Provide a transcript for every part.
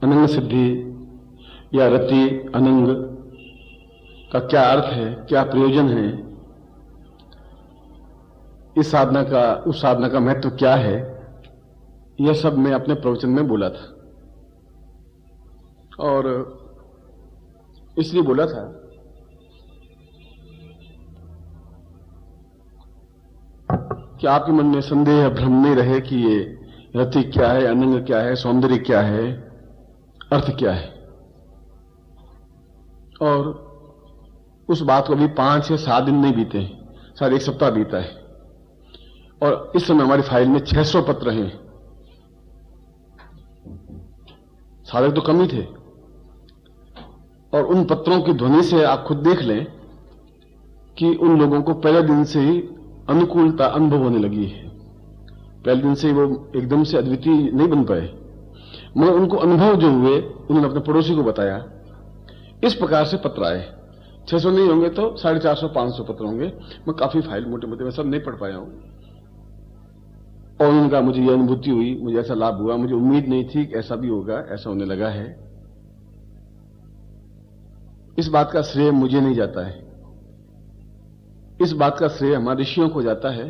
अनंग सिद्धि या रति अनंग का क्या अर्थ है, क्या प्रयोजन है, इस साधना का, उस साधना का महत्व क्या है, यह सब मैं अपने प्रवचन में बोला था। और इसलिए बोला था कि आपके मन में संदेह भ्रम नहीं रहे कि ये रति क्या है, अनंग क्या है, सौंदर्य क्या है, अर्थ क्या है। और उस बात को अभी 5 या 7 दिन नहीं बीते, शायद 1 सप्ताह बीता है। और इस समय हमारी फाइल में 600 पत्र हैं। सारे तो कम ही थे। और उन पत्रों की ध्वनि से आप खुद देख लें कि उन लोगों को पहले दिन से ही अनुकूलता अनुभव होने लगी है। पहले दिन से ही वो एकदम से अद्वितीय नहीं बन पाए, मगर उनको अनुभव जो हुए उन्होंने अपने पड़ोसी को बताया। इस प्रकार से पत्र आए। 600 नहीं होंगे तो 450-500 पत्र होंगे। मैं काफी फाइल मोटे मोटे मैं सब नहीं पढ़ पाया हूं। और उनका मुझे यह अनुभूति हुई, मुझे ऐसा लाभ हुआ, मुझे उम्मीद नहीं थी कि ऐसा भी होगा, ऐसा होने लगा है। इस बात का श्रेय मुझे नहीं जाता है, इस बात का श्रेय हमारे ऋषियों को जाता है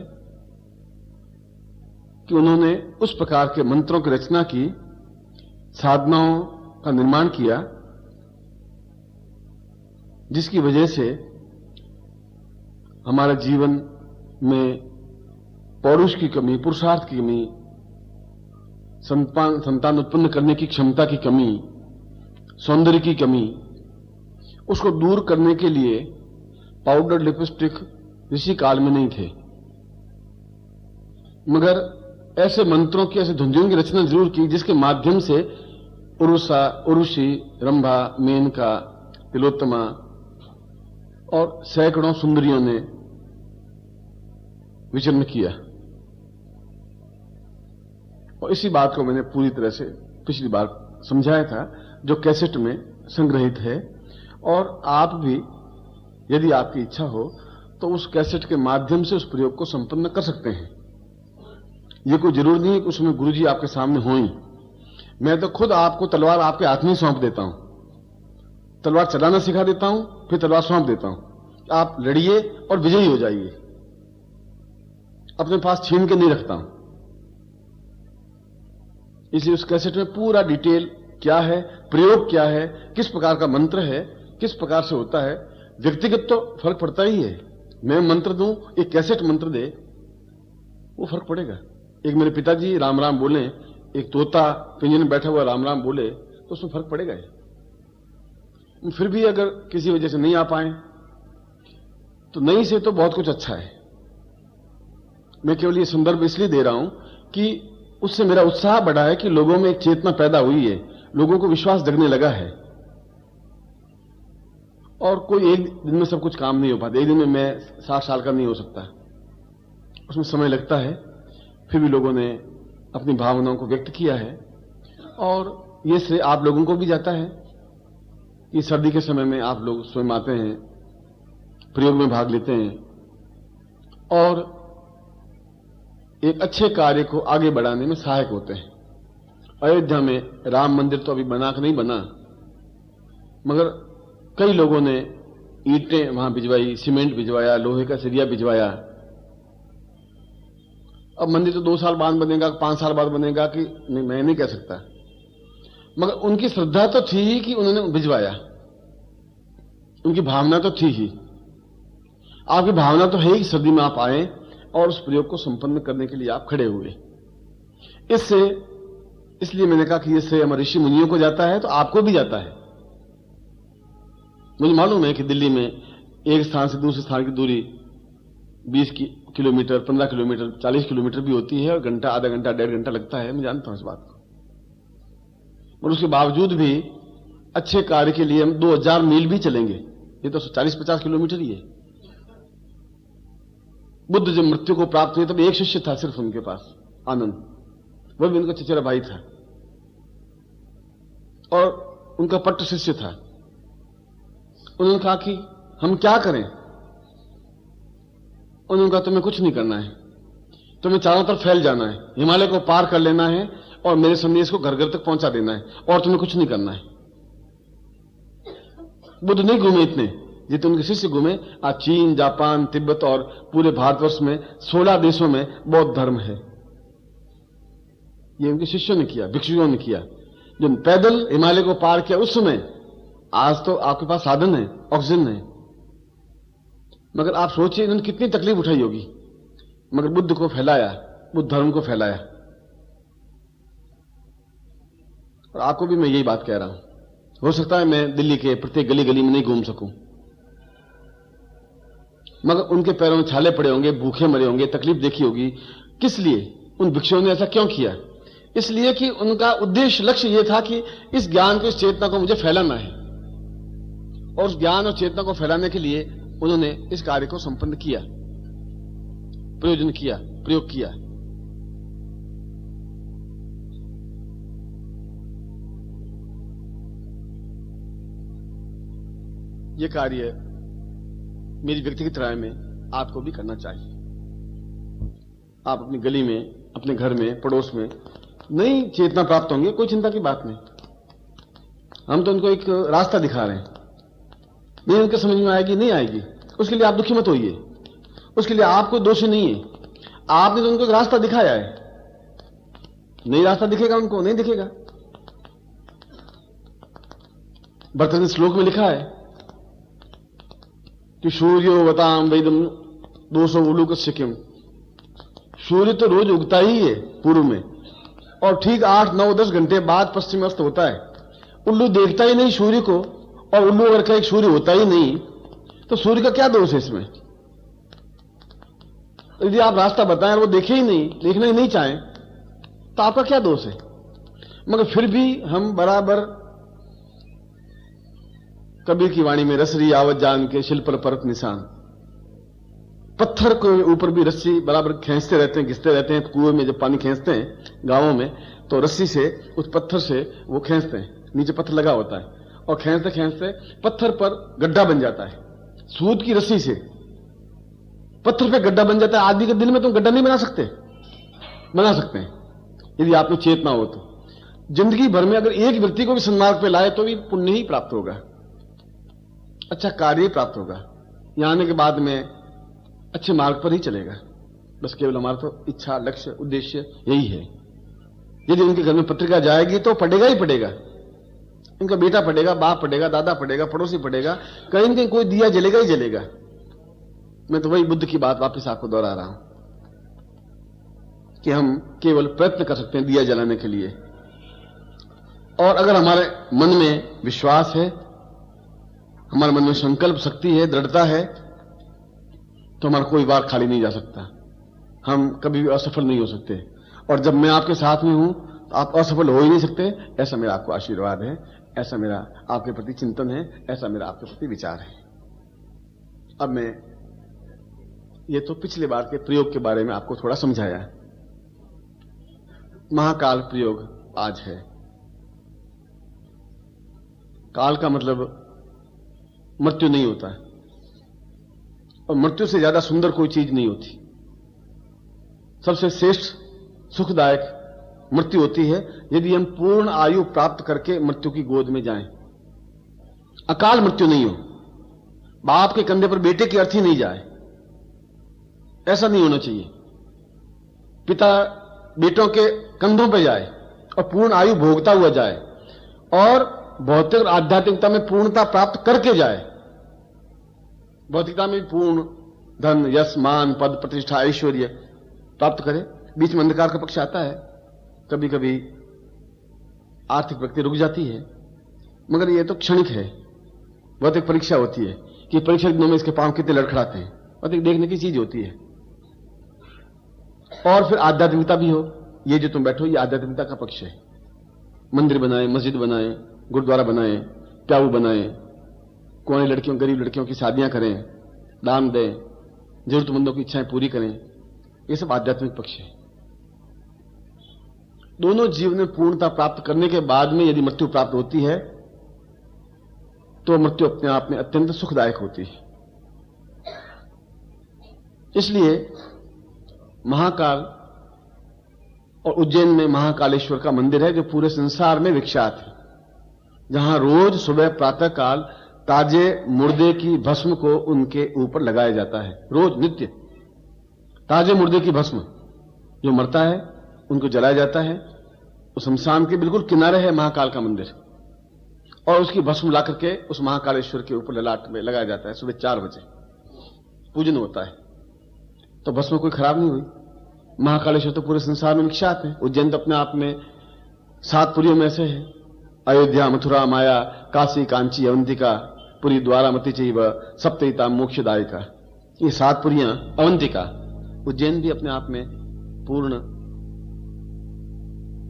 कि उन्होंने उस प्रकार के मंत्रों की रचना की, साधनाओं का निर्माण किया, जिसकी वजह से हमारे जीवन में पौरुष की कमी, पुरुषार्थ की कमी, संतान उत्पन्न करने की क्षमता की कमी, सौंदर्य की कमी, उसको दूर करने के लिए पाउडर लिपस्टिक ऋषि काल में नहीं थे, मगर ऐसे मंत्रों की, ऐसे धुंधियों की रचना जरूर की जिसके माध्यम से उरुषा, उरुषि, रंभा, मेनका, तिलोत्तमा और सैकड़ों सुंदरियों ने विचरण किया। और इसी बात को मैंने पूरी तरह से पिछली बार समझाया था, जो कैसेट में संग्रहित है। और आप भी यदि आपकी इच्छा हो तो उस कैसेट के माध्यम से उस प्रयोग को संपन्न कर सकते हैं। यह कोई जरूर नहीं है कि उसमें गुरुजी आपके सामने हो ही। मैं तो खुद आपको तलवार आपके हाथ में सौंप देता हूं, तलवार चलाना सिखा देता हूं, फिर तलवार सौंप देता हूं। आप लड़िए और विजयी हो जाइए। अपने पास छीन के नहीं रखता हूं। इसलिए उस कैसेट में पूरा डिटेल क्या है, प्रयोग क्या है, किस प्रकार का मंत्र है, किस प्रकार से होता है। व्यक्तिगत तो फर्क पड़ता ही है। मैं मंत्र दूं, एक कैसेट मंत्र दे, वो फर्क पड़ेगा। एक मेरे पिताजी राम राम बोले, एक तोता पिंजरे में बैठा हुआ राम राम बोले, तो उसमें फर्क पड़ेगा ही। फिर भी अगर किसी वजह से नहीं आ पाए तो नहीं से तो बहुत कुछ अच्छा है। मैं केवल ये संदर्भ इसलिए दे रहा हूं कि उससे मेरा उत्साह बढ़ा है कि लोगों में एक चेतना पैदा हुई है, लोगों को विश्वास जगने लगा है। और कोई एक दिन में सब कुछ काम नहीं हो पाता। एक दिन में मैं 60 साल का नहीं हो सकता, उसमें समय लगता है। फिर भी लोगों ने अपनी भावनाओं को व्यक्त किया है। और ये श्रेय आप लोगों को भी जाता है कि सर्दी के समय में आप लोग स्वयं आते हैं, प्रयोग में भाग लेते हैं और एक अच्छे कार्य को आगे बढ़ाने में सहायक होते हैं। अयोध्या में राम मंदिर तो अभी बना के नहीं बना, मगर कई लोगों ने ईंटें वहां भिजवाई, सीमेंट भिजवाया, लोहे का सरिया भिजवाया। अब मंदिर तो 2 साल बाद बनेगा, 5 साल बाद बनेगा कि नहीं, मैं नहीं कह सकता, मगर उनकी श्रद्धा तो थी ही कि उन्होंने भिजवाया, उनकी भावना तो थी ही। आपकी भावना तो है ही, सर्दी में आप आए और उस प्रयोग को संपन्न करने के लिए आप खड़े हुए। इसलिए मैंने कहा कि इससे हमारे ऋषि मुनियों को जाता है तो आपको भी जाता है। मुझे मालूम है कि दिल्ली में एक स्थान से दूसरे स्थान की दूरी 20 किलोमीटर, 15 किलोमीटर, 40 किलोमीटर भी होती है और घंटा, आधा घंटा, 1.5 घंटा लगता है। मैं जानता हूं इस बात को। और उसके बावजूद भी अच्छे कार्य के लिए हम 2000 मील भी चलेंगे। ये तो 40-50 किलोमीटर ही है। बुद्ध जब मृत्यु को प्राप्त हुए तब एक शिष्य था सिर्फ उनके पास, आनंद। वह भी उनका चचेरा भाई था और उनका पट्ट शिष्य था। उन्होंने कहा कि हम क्या करें? उन्होंने कहा तुम्हें कुछ नहीं करना है, तुम्हें चारों तरफ फैल जाना है, हिमालय को पार कर लेना है और मेरे संदेश को घर घर तक पहुंचा देना है और तुम्हें कुछ नहीं करना है। बुद्ध नहीं घूमे इतने जितने उनके शिष्य घूमे। आज चीन, जापान, तिब्बत और पूरे भारतवर्ष में 16 देशों में बौद्ध धर्म है। ये उनके शिष्यों ने किया, भिक्षुओं ने किया, जो पैदल हिमालय को पार किया उस समय। आज तो आपके पास साधन है, ऑक्सीजन है, मगर आप सोचिए इन्होंने कितनी तकलीफ उठाई होगी, मगर बुद्ध को फैलाया, बुद्ध धर्म को फैलाया। और आपको भी मैं यही बात कह रहा हूं। हो सकता है मैं दिल्ली के प्रत्येक गली गली में नहीं घूम सकूं, मगर उनके पैरों में छाले पड़े होंगे, भूखे मरे होंगे, तकलीफ देखी होगी। किस लिए? उन भिक्षुओं ने ऐसा क्यों किया? इसलिए कि उनका उद्देश्य, लक्ष्य यह था कि इस ज्ञान को, इस चेतना को मुझे फैलाना है। और उस ज्ञान और चेतना को फैलाने के लिए उन्होंने इस कार्य को संपन्न किया, प्रयोजन किया, प्रयोग किया। यह कार्य मेरी व्यक्तिगत राय में आपको भी करना चाहिए। आप अपनी गली में, अपने घर में, पड़ोस में नई चेतना प्राप्त होंगे, कोई चिंता की बात नहीं। हम तो उनको एक रास्ता दिखा रहे हैं, नहीं उनके समझ में आएगी, नहीं आएगी, उसके लिए आप दुखी मत होइए। उसके लिए आपको दोषी नहीं है, आपने तो उनको एक रास्ता दिखाया है। नहीं रास्ता दिखेगा उनको, नहीं दिखेगा। भरतन श्लोक में लिखा है कि सूर्योवताम वैदम 200 उलूक सिक्किम। सूर्य तो रोज उगता ही है पूर्व में, और ठीक 8, 9, 10 घंटे बाद पश्चिम अस्त होता है। उल्लू देखता ही नहीं सूर्य को, और उल्लू अगर का एक सूर्य होता ही नहीं, तो सूर्य का क्या दोष है इसमें? यदि आप रास्ता बताएं और वो देखे ही नहीं, देखना ही नहीं चाहें, तो आपका क्या दोष है? मगर फिर भी हम बराबर, कबीर की वाणी में रसरी आवत जान के शिल पर परत निशान, पत्थर के ऊपर भी रस्सी बराबर खींचते रहते हैं, घिसते रहते हैं। कुएं में जब पानी खींचते हैं गांवों में, तो रस्सी से, उस पत्थर से वो खींचते हैं, नीचे पत्थर लगा होता है, और खींचते खींचते पत्थर पर गड्ढा बन जाता है। सूत की रस्सी से पत्थर पे गड्ढा बन जाता है। आदमी के दिल में तुम गड्ढा नहीं बना सकते? बना सकते हैं, यदि आप में चेतना हो तो। जिंदगी भर में अगर एक व्यक्ति को भी सन्मार्ग पे लाए तो भी पुण्य ही प्राप्त होगा, अच्छा कार्य प्राप्त होगा। यहां आने के बाद में अच्छे मार्ग पर ही चलेगा। बस केवल हमारा तो इच्छा, लक्ष्य, उद्देश्य यही है। यदि उनके घर में पत्रिका जाएगी तो पढ़ेगा ही पढ़ेगा, उनका बेटा पढ़ेगा, बाप पढ़ेगा, दादा पढ़ेगा, पड़ोसी पढ़ेगा, कहीं न कहीं कोई दिया जलेगा ही जलेगा। मैं तो वही बुद्ध की बात वापस आपको दोहरा रहा हूं कि हम केवल प्रयत्न कर सकते हैं दिया जलाने के लिए, और अगर हमारे मन में विश्वास है, हमारे मन में संकल्प शक्ति है, दृढ़ता है, तो हमारा कोई वार खाली नहीं जा सकता। हम कभी भी असफल नहीं हो सकते। और जब मैं आपके साथ में हूं तो आप असफल हो ही नहीं सकते। ऐसा मेरा आपको आशीर्वाद है, ऐसा मेरा आपके प्रति चिंतन है, ऐसा मेरा आपके प्रति विचार है। अब मैं ये तो पिछले बार के प्रयोग के बारे में आपको थोड़ा समझाया। महाकाल प्रयोग आज है। काल का मतलब मृत्यु नहीं होता है, और मृत्यु से ज्यादा सुंदर कोई चीज नहीं होती। सबसे श्रेष्ठ सुखदायक मृत्यु होती है यदि हम पूर्ण आयु प्राप्त करके मृत्यु की गोद में जाएं। अकाल मृत्यु नहीं हो, बाप के कंधे पर बेटे की अर्थी नहीं जाए, ऐसा नहीं होना चाहिए। पिता बेटों के कंधों पर जाए और पूर्ण आयु भोगता हुआ जाए, और भौतिक और आध्यात्मिकता में पूर्णता प्राप्त करके जाए। भौतिकता में पूर्ण धन, यश, मान, पद, प्रतिष्ठा, ऐश्वर्य प्राप्त करे। बीच में अंधकार का पक्ष आता है, कभी कभी आर्थिक प्रगति रुक जाती है, मगर यह तो क्षणिक है। भौतिक परीक्षा होती है कि परीक्षा दिनों में इसके पांव कितने लड़खड़ाते हैं, भौतिक देखने की चीज होती है। और फिर आध्यात्मिकता भी हो, ये जो तुम बैठो, ये आध्यात्मिकता का पक्ष है। मंदिर बनाए, मस्जिद बनाए, गुरुद्वारा बनाए, प्याऊ बनाए, कुंवारी लड़कियों, गरीब लड़कियों की शादियां करें, दान दें, जरूरतमंदों की इच्छाएं पूरी करें, ये सब आध्यात्मिक पक्ष है। दोनों जीवन में पूर्णता प्राप्त करने के बाद में यदि मृत्यु प्राप्त होती है तो मृत्यु अपने आप में अत्यंत सुखदायक होती है। इसलिए महाकाल और उज्जैन में महाकालेश्वर का मंदिर है जो पूरे संसार में विख्यात है, जहां रोज सुबह प्रातः काल ताजे मुर्दे की भस्म को उनके ऊपर लगाया जाता है। रोज नित्य ताजे मुर्दे की भस्म जो मरता है उनको जलाया जाता है। उस शमशान के बिल्कुल किनारे है महाकाल का मंदिर, और उसकी भस्म ला करके उस महाकालेश्वर के ऊपर ललाट में लगाया जाता है। सुबह 4 बजे पूजन होता है, तो भस्म कोई खराब नहीं हुई। महाकालेश्वर तो पूरे संसार में विख्यात है। उज्जैन तो अपने आप में 7 पुरियों में से है। अयोध्या, मथुरा, माया, काशी, कांची, अवंतिका, पुरी, द्वारामती चैव सप्तैता मोक्षदायिका, ये 7 पुरियां, अवंतिका, उज्जैन भी अपने आप में पूर्ण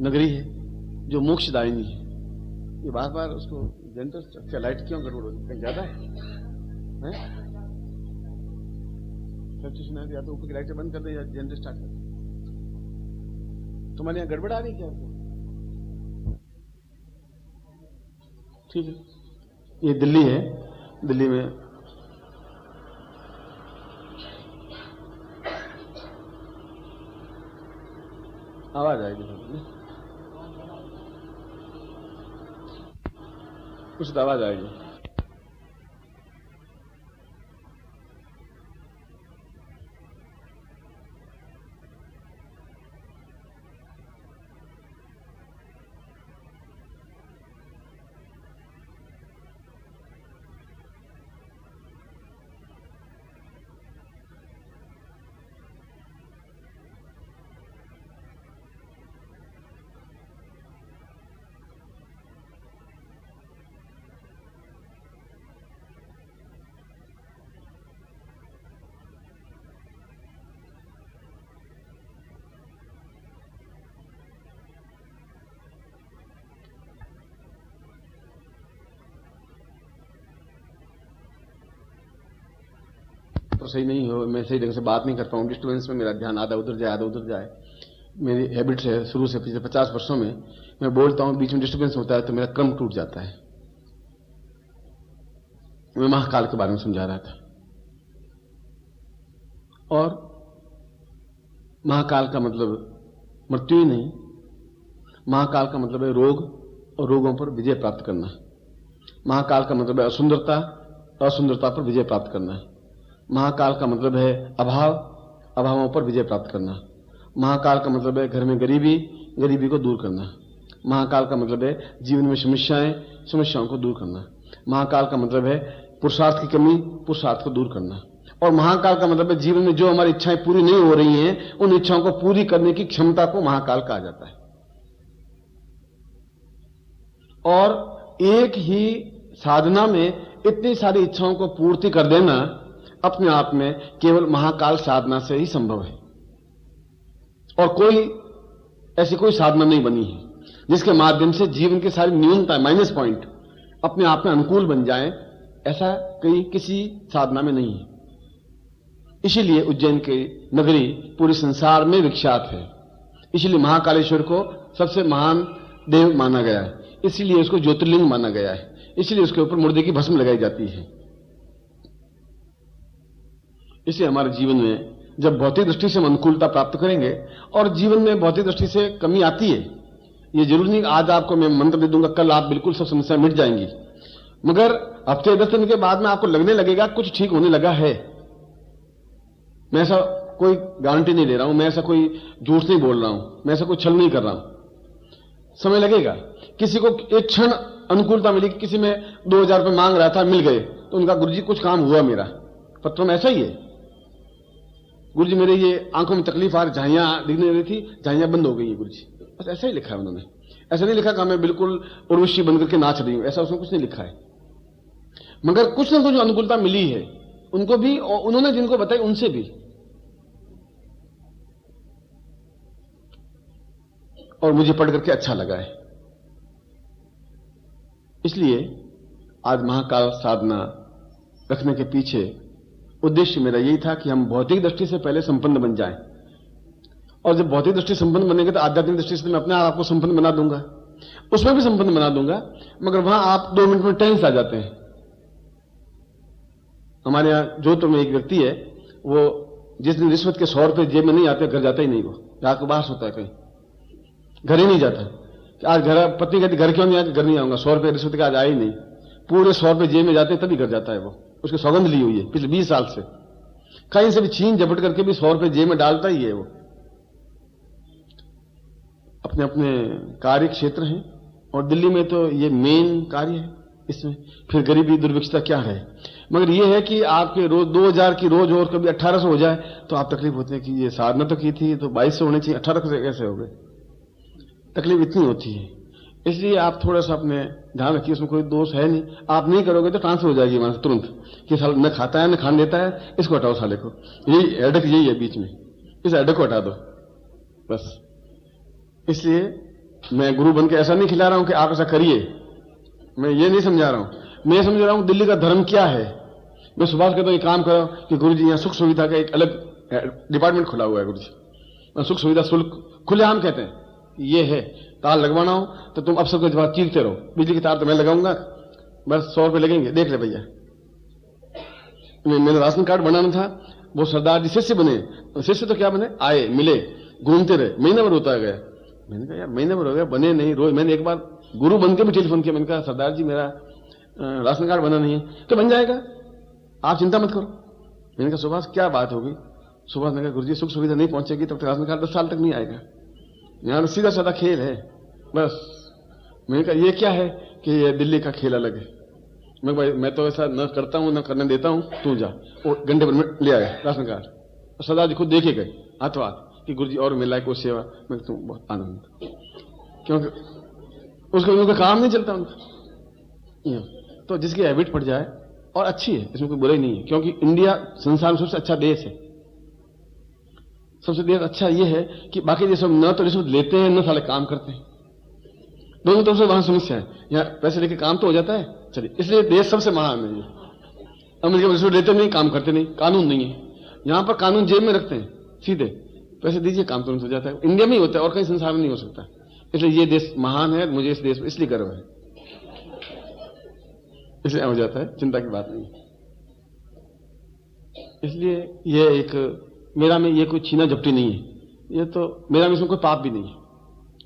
नगरी है जो मोक्षदायिनी है। ये बार बार उसको जनरेटर लाइट क्यों गड़बड़ होती है? ज्यादा है सब चीज सुना दिया तो ऊपर की लाइटें बंद कर दे या जनरेटर स्टार्ट कर दे। तुम्हारे यहाँ गड़बड़ आ रही क्या? ठीक है, ये दिल्ली है, दिल्ली में आवाज आएगी, कुछ तो आवाज आएगी। तो सही नहीं हो, मैं सही ढंग से बात नहीं कर पाऊँ, डिस्टर्बेंस में मेरा ध्यान आधा उधर जाए आधा उधर जाए। मेरी हैबिट है शुरू से, पिछले 50 वर्षों में मैं बोलता हूं, बीच में डिस्टर्बेंस होता है तो मेरा क्रम टूट जाता है। मैं महाकाल के बारे में समझा रहा था, और महाकाल का मतलब मृत्यु ही नहीं, महाकाल का मतलब है रोग और रोगों पर विजय प्राप्त करना। महाकाल का मतलब है असुंदरता, असुंदरता पर विजय प्राप्त करना। महाकाल का मतलब है अभाव, अभावों पर विजय प्राप्त करना। महाकाल का मतलब है घर में गरीबी, गरीबी को दूर करना। महाकाल का मतलब है जीवन में समस्याएं, समस्याओं को दूर करना। महाकाल का मतलब है पुरुषार्थ की कमी, पुरुषार्थ को दूर करना। और महाकाल का मतलब है जीवन में जो हमारी इच्छाएं पूरी नहीं हो रही हैं, उन इच्छाओं को पूरी करने की क्षमता को महाकाल कहा जाता है। और एक ही साधना में इतनी सारी इच्छाओं को पूर्ति कर देना अपने आप में केवल महाकाल साधना से ही संभव है, और कोई ऐसी कोई साधना नहीं बनी है जिसके माध्यम से जीवन की सारी न्यूनता, माइनस पॉइंट अपने आप में अनुकूल बन जाए। ऐसा कहीं किसी साधना में नहीं है। इसीलिए उज्जैन की नगरी पूरे संसार में विख्यात है। इसीलिए महाकालेश्वर को सबसे महान देव माना गया है, इसीलिए उसको ज्योतिर्लिंग माना गया है, इसलिए उसके ऊपर मुर्दे की भस्म लगाई जाती है। इसलिए हमारे जीवन में जब भौतिक दृष्टि से हम अनुकूलता प्राप्त करेंगे, और जीवन में भौतिक दृष्टि से कमी आती है, ये जरूरी नहीं आज आपको मैं मंत्र दे दूंगा कल आप बिल्कुल सब समस्या मिट जाएंगी, मगर हफ्ते 10 दिन के बाद में आपको लगने लगेगा कुछ ठीक होने लगा है। मैं ऐसा कोई गारंटी नहीं ले रहा हूं, मैं ऐसा कोई झूठ नहीं बोल रहा हूं, मैं ऐसा कोई छल नहीं कर रहा हूं। समय लगेगा। किसी को एक क्षण अनुकूलता मिली, किसी में 2000 रुपये मांग रहा था, मिल गए, तो उनका गुरुजी कुछ काम हुआ मेरा। पत्रों में ऐसा ही है, गुरुजी मेरे ये आंखों में तकलीफ आ रही, झाइयां दिखने रही थी, झाइयां बंद हो गई है गुरुजी, बस ऐसा ही लिखा है उन्होंने। ऐसा नहीं लिखा कि मैं बिल्कुल उर्वशी बन करके नाच रही हूं, ऐसा उसमें कुछ नहीं लिखा है। मगर कुछ ना कुछ अनुकूलता मिली है उनको भी, और उन्होंने जिनको बताई उनसे भी, और मुझे पढ़ करके अच्छा लगा है। इसलिए आज महाकाल साधना रखने के पीछे उद्देश्य मेरा यही था कि हम भौतिक दृष्टि से पहले संपन्न बन जाएं, और जब भौतिक दृष्टि संपन्न बनेंगे तो आध्यात्मिक दृष्टि से मैं अपने आप को संपन्न बना दूंगा, उसमें भी संपन्न बना दूंगा। मगर वहां आप 2 मिनट में टेंस आ जाते हैं। हमारे यहां जोधपुर में एक व्यक्ति है, वो जिस दिन रिश्वत के 100 रुपये जेब में नहीं आते घर जाता ही नहीं, वो रात को बाहर सोता है कहीं। घर ही नहीं जाता। आज घर, पत्नी कहती घर क्यों नहीं आया, घर नहीं आऊंगा, 100 रुपये रिश्वत का आज आए ही नहीं, पूरे 100 रुपये जेब में जाते तभी घर जाता है वो, उसकी सौगंध ली हुई है पिछले 20 साल से, कहीं से भी छीन झपट करके भी 100 रुपये जेब में डालता ही है वो। अपने अपने कार्य क्षेत्र हैं, और दिल्ली में तो ये मेन कार्य है, इसमें फिर गरीबी दुर्भिक्षता क्या है। मगर ये है कि आपके रोज 2000 की रोज और कभी 1800 हो जाए तो आप तकलीफ होते हैं कि ये साधना तो की थी तो 2200 होने चाहिए, 1800 कैसे हो गए, तकलीफ इतनी होती है। इसलिए आप थोड़ा सा अपने ध्यान रखिए, उसमें कोई दोष है नहीं, आप नहीं करोगे तो ट्रांसफर हो जाएगी वहां से तुरंत कि साल न खाता है न खान देता है, इसको हटाओ साले को, यही हेडक यही है बीच में, इस हेडक को हटा दो बस। इसलिए मैं गुरु बन के ऐसा नहीं खिला रहा हूं कि आप ऐसा करिए, मैं ये नहीं समझा रहा हूं, मैं समझ रहा हूं दिल्ली का धर्म क्या है। मैं सुबह कहता हूं ये काम करो कि गुरु जी यहां सुख सुविधा का एक अलग डिपार्टमेंट खुला हुआ है, गुरु जी सुख सुविधा शुल्क खुलेआम कहते हैं, ये है तार लगवाना हो तो तुम अफसर को जवाब चीरते रहो, बिजली की तार तो मैं लगाऊंगा, बस 100 रुपये लगेंगे, देख ले भैया। मेरा राशन कार्ड बनाना था, वो सरदार जी शिष्य बने, शिष्य तो क्या बने, आए मिले घूमते रहे, महीना भर होता गया। मैंने कहा यार महीना भर हो गया बने नहीं, रोज मैंने एक बार गुरु बन के भी टेलीफोन किया, मैंने कहा सरदार जी मेरा राशन कार्ड बना नहीं है, तो बन जाएगा आप चिंता मत करो। मैंने कहा सुभाष क्या बात होगी, सुभाष ने कहा गुरु जी सुख सुविधा नहीं पहुंचेगी तब तक राशन कार्ड 10 साल तक नहीं आएगा, यहां सीधा साधा खेल है बस। मैंने कहा ये क्या है कि ये दिल्ली का खेल अलग है। मैं भाई मैं तो ऐसा न करता हूं न करने देता हूं, तू जा। वो घंटे भर में ले आया राशन कार्ड, तो सरदार जी खुद देखे गए हाथों हाथ कि गुरु जी और मिला है कोई सेवा, मैं तुम बहुत आनंद, क्योंकि उसका उनका काम नहीं चलता उनका। तो जिसकी हैबिट पड़ जाए और अच्छी है, इसमें कोई बुराई नहीं है, क्योंकि इंडिया संसार में सबसे अच्छा देश है। सबसे देश अच्छा ये है कि बाकी देशों में न तो रिश्वत लेते हैं न साले काम करते हैं, दोनों तरफ से वहां समस्या है। यहाँ पैसे लेके काम तो हो जाता है, चलिए इसलिए देश सबसे महान है। अमेरिका में रिश्वत लेते नहीं, काम करते नहीं, कानून नहीं है। यहां पर कानून जेब में रखते हैं, सीधे पैसे दीजिए काम तुरंत हो जाता है। इंडिया में ही होता है और कहीं संसार में नहीं हो सकता। इसलिए ये देश महान है, मुझे इस देश में इसलिए गर्व है, इसलिए हो जाता है, चिंता की बात नहीं। इसलिए ये एक मेरा में ये कोई छीना झपटी नहीं है, ये तो मेरा में इसमें कोई पाप भी नहीं है।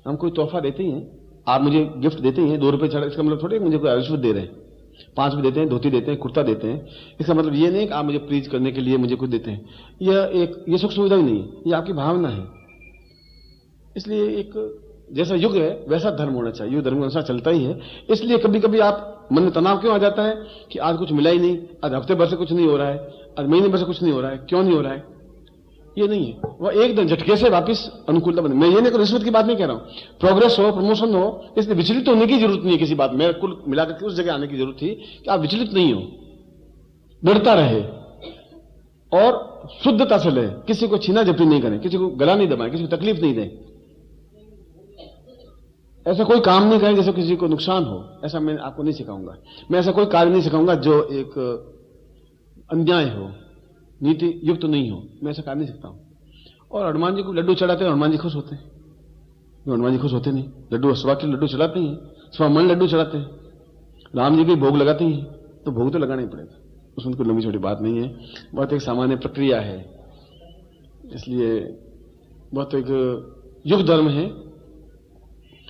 हम कोई तोहफा देते ही हैं, आप मुझे गिफ्ट देते ही हैं 2 रुपए चढ़ा, इसका मतलब थोड़ी मुझे कोई रिश्वत दे रहे हैं। 5 भी देते हैं, धोती देते हैं, कुर्ता देते हैं, इसका मतलब ये नहीं कि आप मुझे प्रीच करने के लिए मुझे कुछ देते हैं। ये सुख सुविधा ही नहीं है, ये आपकी भावना है। इसलिए एक जैसा युग है वैसा धर्म होना चाहिए, युग धर्म के अनुसार चलता ही है। इसलिए कभी कभी आप मन में तनाव क्यों आ जाता है कि आज कुछ मिला ही नहीं, आज हफ्ते भर से कुछ नहीं हो रहा है, आज महीने भर से कुछ नहीं हो रहा है, क्यों नहीं हो रहा है, ये नहीं है। वह एकदम झटके से वापस अनुकूलता बने। मैं ये नहीं रिश्वत की बात नहीं कह रहा हूं, प्रोग्रेस हो, प्रमोशन हो, इसलिए विचलित होने की जरूरत नहीं है किसी बात में। कुल मिलाकर के उस जगह आने की जरूरत थी कि आप विचलित नहीं हो, डरता रहे और शुद्धता से ले, किसी को छीना झपटी नहीं करें, किसी को गला नहीं दबाएं, किसी को तकलीफ नहीं दें, ऐसा कोई काम नहीं करें जैसे किसी को नुकसान हो। ऐसा मैं आपको नहीं सिखाऊंगा, मैं ऐसा कोई कार्य नहीं सिखाऊंगा जो एक अन्याय हो, नीति युक्त तो नहीं हो, मैं ऐसा कार्य नहीं सकता हूं। और हनुमान जी को लड्डू चढ़ाते हैं, हनुमान जी खुश होते हैं, हनुमान जी खुश होते नहीं। लड्डू सुबह के लड्डू चढ़ाते हैं, सुबह मन लड्डू चढ़ाते हैं, राम जी के भोग लगाते हैं, तो भोग तो लगाना ही पड़ेगा, उसमें कोई लंबी छोटी बात नहीं है, बहुत एक सामान्य प्रक्रिया है। इसलिए बहुत एक युग धर्म है।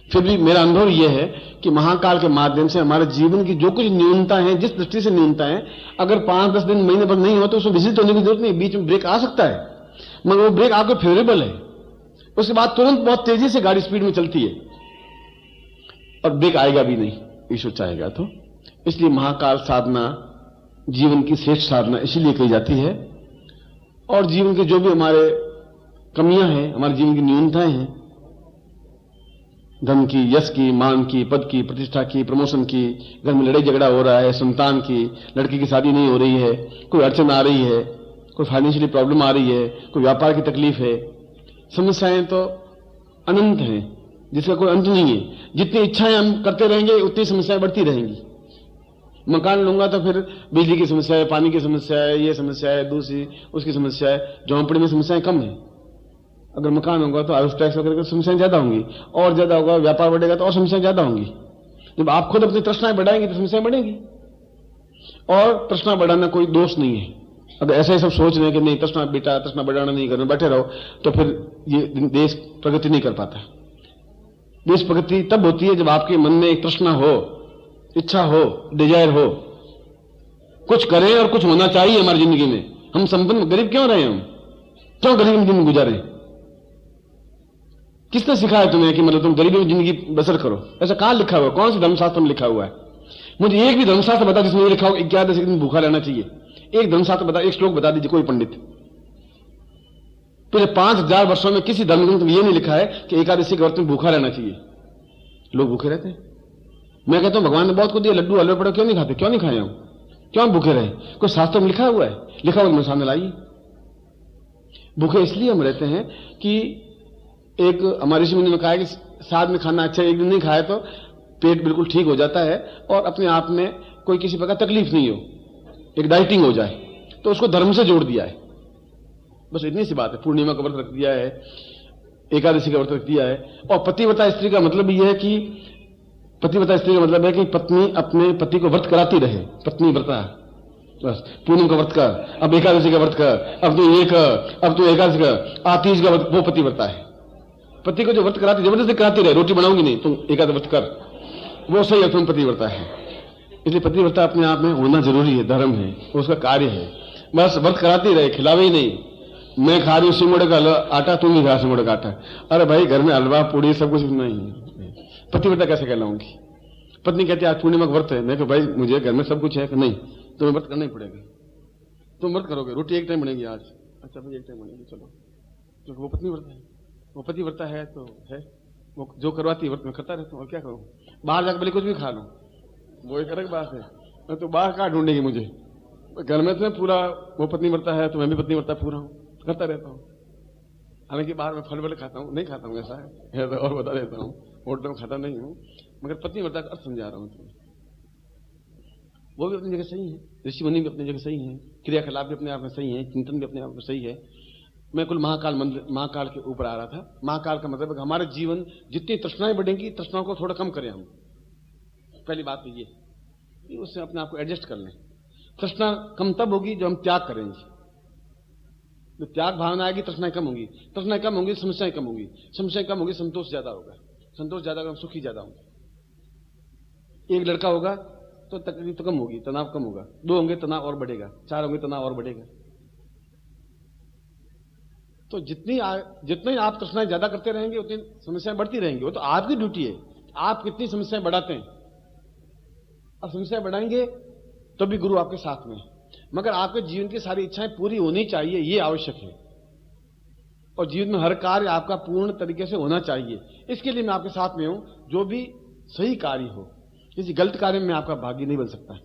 फिर भी मेरा अनुभव यह है कि महाकाल के माध्यम से हमारे जीवन की जो कुछ न्यूनता है, जिस दृष्टि से न्यूनता है, अगर 5-10 दिन महीने भर नहीं हो तो उसमें विचलित होने की जरूरत नहीं। बीच में ब्रेक आ सकता है, मगर वो ब्रेक आपके फेवरेबल है, उसके बाद तुरंत बहुत तेजी से गाड़ी स्पीड में चलती है और ब्रेक आएगा भी नहीं, ईश्वर चाहेगा तो। इसलिए महाकाल साधना जीवन की श्रेष्ठ साधना इसलिए कही जाती है। और जीवन के जो भी हमारे कमियां हैं, हमारे जीवन की न्यूनताएं हैं, धन की, यश की, मान की, पद की, प्रतिष्ठा की, प्रमोशन की, घर में लड़ाई झगड़ा हो रहा है, संतान की, लड़की की शादी नहीं हो रही है, कोई अड़चन आ रही है, कोई फाइनेंशियली प्रॉब्लम आ रही है, कोई व्यापार की तकलीफ है, समस्याएं तो अनंत हैं जिसका कोई अंत नहीं है। जितनी इच्छाएं हम करते रहेंगे उतनी समस्याएं बढ़ती रहेंगी। मकान लूंगा तो फिर बिजली की समस्या है, पानी की समस्या है, ये समस्या है, दूसरी उसकी समस्या है, झोंपड़ी में समस्याएं कम है। अगर मकान होगा तो हाउस टैक्स वगैरह की समस्याएं ज्यादा होंगी, और ज्यादा होगा, व्यापार बढ़ेगा तो और समस्याएं ज्यादा होंगी। जब आप खुद अपनी तृष्णाएं बढ़ाएंगे तो समस्याएं बढ़ेंगी। और तृष्णा बढ़ाना कोई दोष नहीं है। अगर ऐसे ही सब सोच रहे हैं कि नहीं तृष्णा बेटा, तृष्णा बढ़ाना नहीं, घर में बैठे रहो, तो फिर ये देश प्रगति नहीं कर पाता। देश प्रगति तब होती है जब आपके मन में एक तृष्णा हो, इच्छा हो, डिजायर हो, कुछ करें और कुछ होना चाहिए हमारी जिंदगी में। हम संपन्न गरीब क्यों रहे? हम क्यों गरीब में जिंदगी गुजारे? किसने सिखाया तुम्हें कि मतलब तुम गरीबी में जिंदगी बसर करो? ऐसा कहां लिखा हुआ? कौन से धर्मशास्त्र में लिखा हुआ है? मुझे एक भी धर्मशास्त्र बता जिसमें ये लिखा हो 11 दिन भूखा रहना चाहिए। एक धर्मशास्त्र बता, एक श्लोक बता दीजिए कोई पंडित। पिछले 5000 वर्षों में किसी धर्मग्रंथ में यह नहीं लिखा है कि एकादशी के व्रत में भूखा रहना चाहिए। लोग भूखे रहते हैं। मैं कहता हूं भगवान ने बहुत कुछ दिया, लड्डू हलवे पड़े, क्यों नहीं खाते? क्यों नहीं खाए हम? क्यों भूखे रहे? कोई शास्त्र में लिखा हुआ है? लिखा हुआ मेरे सामने लाइए। भूखे इसलिए हम रहते हैं कि एक हमारे ऋषि मुनि ने कहा है कि साथ में खाना अच्छा है, एक दिन नहीं खाए तो पेट बिल्कुल ठीक हो जाता है और अपने आप में कोई किसी प्रकार तकलीफ नहीं हो, एक डाइटिंग हो जाए, तो उसको धर्म से जोड़ दिया है। बस इतनी सी बात है। पूर्णिमा का व्रत रख दिया है, एकादशी का व्रत रख दिया है। और पतिव्रता स्त्री का मतलब यह है कि पतिव्रता स्त्री का मतलब है कि पत्नी अपने पति को व्रत कराती रहे। पत्नी व्रता, बस पूनम का व्रत कर, अब एकादशी का व्रत कर, अब तू ये कर, अब तू एकादशी कर, तीज का व्रत, वो पतिव्रता है। पति को जो व्रत कराती, जबरदस्ती कराती रहे, रोटी बनाऊंगी नहीं, तुम एकादशी व्रत कर, वो सही है, तुम पतिव्रता है। इसलिए पतिव्रता अपने आप में होना जरूरी है, धर्म है, उसका कार्य है। बस व्रत कराती रहे, खिलावे ही नहीं। मैं खा रही हूं सिंगोड़े का आटा, तुम भी खा सिंगोड़े का आटा। अरे भाई घर में हलवा पूड़ी सब कुछ नहीं। पतिव्रता कैसे कहलाऊंगी? पत्नी कहती है आज पूर्णिमा का व्रत है। मैं कहा भाई मुझे घर में सब कुछ है कि नहीं, तुम्हें व्रत करना ही पड़ेगा। तुम व्रत करोगे, रोटी एक टाइम बनेगी आज। अच्छा भाई एक टाइम बनेगी, चलो, क्योंकि वो पत्नी व्रत है, वो पतिव्रता है तो है, वो जो करवाती है व्रत में करता रहता हूं। और क्या करूं? बाहर जाकर भले कुछ भी खा लूं, वो एक अलग बात है। मैं तो बाहर कहां ढूंढेगी मुझे? घर में तो पूरा वो पत्नी व्रता है तो मैं भी पत्नी व्रता पूरा हूं, करता रहता हूं। हालांकि बाहर में फल वल खाता हूं, नहीं खाता हूं, ऐसा है तो और बता देता हूं, होटल में खाता नहीं हूं, मगर पत्नी व्रता का अर्थ समझा रहा हूं तुम्हें। वो भी अपनी जगह सही है, ऋषि मुनि भी अपनी जगह सही है, क्रियाकलाप भी अपने आप में सही है, चिंतन भी अपने आप में सही है। मैं कुल महाकाल के ऊपर आ रहा था। महाकाल का मतलब है कि हमारे जीवन जितनी तृष्णाएं बढ़ेंगी, तृष्णाओं को थोड़ा कम करें हम। पहली बात तो ये उससे अपने आप को एडजस्ट कर लें। तृष्णा कम तब होगी जब हम त्याग करेंगे। जो त्याग भावना आएगी तृष्णाएं कम होंगी, तृष्णाएं कम होंगी समस्याएं कम होंगी, समस्याएं कम होगी संतोष ज्यादा होगा, संतोष ज्यादा होगा सुखी ज्यादा होंगे। एक लड़का होगा तो तकलीफ तो कम होगी, तनाव कम होगा। 2 होंगे तनाव और बढ़ेगा, 4 होंगे तनाव और बढ़ेगा। तो जितनी आप तृष्णाएं ज्यादा करते रहेंगे उतनी समस्याएं बढ़ती रहेंगी। वो तो आपकी ड्यूटी है, आप कितनी समस्याएं बढ़ाते हैं। अब समस्याएं बढ़ाएंगे तो भी गुरु आपके साथ में, मगर आपके जीवन की सारी इच्छाएं पूरी होनी चाहिए, ये आवश्यक है। और जीवन में हर कार्य आपका पूर्ण तरीके से होना चाहिए, इसके लिए मैं आपके साथ में हूं। जो भी सही कार्य हो, किसी गलत कार्य में आपका भागी नहीं बन सकता।